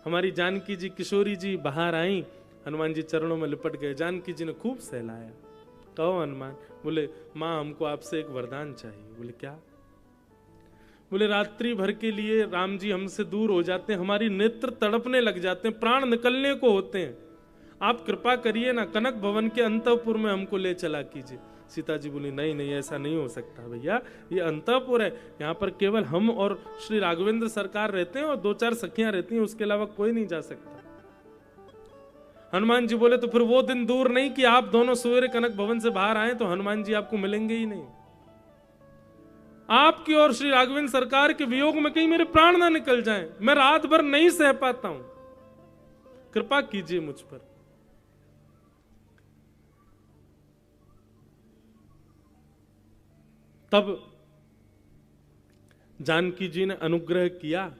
हमारी जानकी जी किशोरी जी बाहर आई, हनुमान जी चरणों में लिपट गए। जानकी जी ने खूब सहलाया। कहो हनुमान। बोले माँ हमको आपसे एक वरदान चाहिए। बोले क्या? बोले रात्रि भर के लिए राम जी हमसे दूर हो जाते हैं, हमारी नेत्र तड़पने लग जाते हैं, प्राण निकलने को होते हैं, आप कृपा करिए ना, कनक भवन के अंतःपुर में हमको ले चला कीजिए। सीता जी बोली नहीं नहीं ऐसा नहीं हो सकता भैया, ये अंतःपुर है, यहाँ पर केवल हम और श्री राघवेंद्र सरकार रहते हैं और 2-4 सखियां रहती हैं, उसके अलावा कोई नहीं जा सकता। हनुमान जी बोले तो फिर वो दिन दूर नहीं कि आप दोनों सवेरे कनक भवन से बाहर आए तो हनुमान जी आपको मिलेंगे ही नहीं। आपकी और श्री राघवेंद्र सरकार के वियोग में कहीं मेरे प्राण ना निकल जाएं, मैं रात भर नहीं सह पाता हूं, कृपा कीजिए मुझ पर। तब जानकी जी ने अनुग्रह किया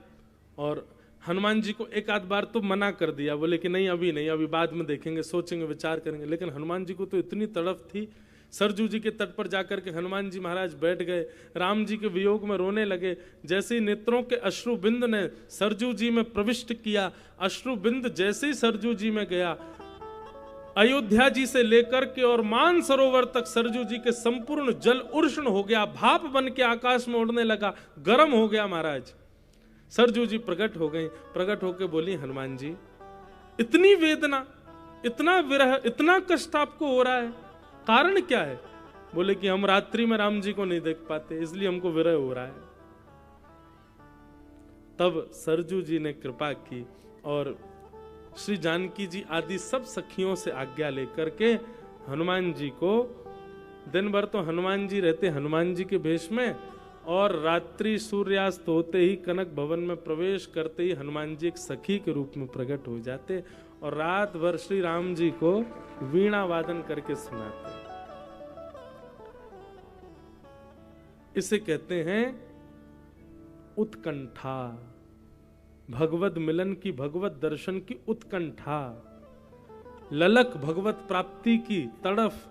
और हनुमान जी को एक आध बार तो मना कर दिया, बोले कि नहीं अभी नहीं, अभी बाद में देखेंगे, सोचेंगे, विचार करेंगे। लेकिन हनुमान जी को तो इतनी तड़फ थी, सरजू जी के तट पर जाकर के हनुमान जी महाराज बैठ गए, राम जी के वियोग में रोने लगे। जैसे ही नेत्रों के अश्रु बिंद ने सरजू जी में प्रविष्ट किया, अश्रु बिंद जैसे ही सरजू जी में गया, अयोध्या जी से लेकर के और मान सरोवर तक सरजू जी के संपूर्ण जल उष्ण हो गया, भाप बन के आकाश में उड़ने लगा, गर्म हो गया महाराज। सरजू जी प्रकट हो गई, प्रकट होकर बोली हनुमान जी इतनी वेदना, इतना विरह, इतना कष्ट आपको हो रहा है, कारण क्या है? बोले कि हम रात्रि में राम जी को नहीं देख पाते, इसलिए हमको विरह हो रहा है। तब सरजू जी ने कृपा की और श्री जानकी जी आदि सब सखियों से आज्ञा लेकर के हनुमान जी को, दिन भर तो हनुमान जी रहते हनुमान जी के भेष में, और रात्रि सूर्यास्त होते ही कनक भवन में प्रवेश करते ही हनुमान जी एक सखी के रूप में प्रकट हो जाते और रात भर श्री राम जी को वीणा वादन करके सुनाते। इसे कहते हैं उत्कंठा, भगवत मिलन की, भगवत दर्शन की उत्कंठा, ललक भगवत प्राप्ति की तड़फ।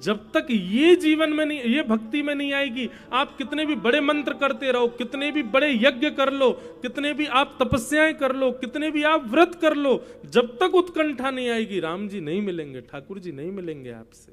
जब तक ये जीवन में नहीं, ये भक्ति में नहीं आएगी, आप कितने भी बड़े मंत्र करते रहो, कितने भी बड़े यज्ञ कर लो, कितने भी आप तपस्याएं कर लो, कितने भी आप व्रत कर लो, जब तक उत्कंठा नहीं आएगी राम जी नहीं मिलेंगे, ठाकुर जी नहीं मिलेंगे आपसे।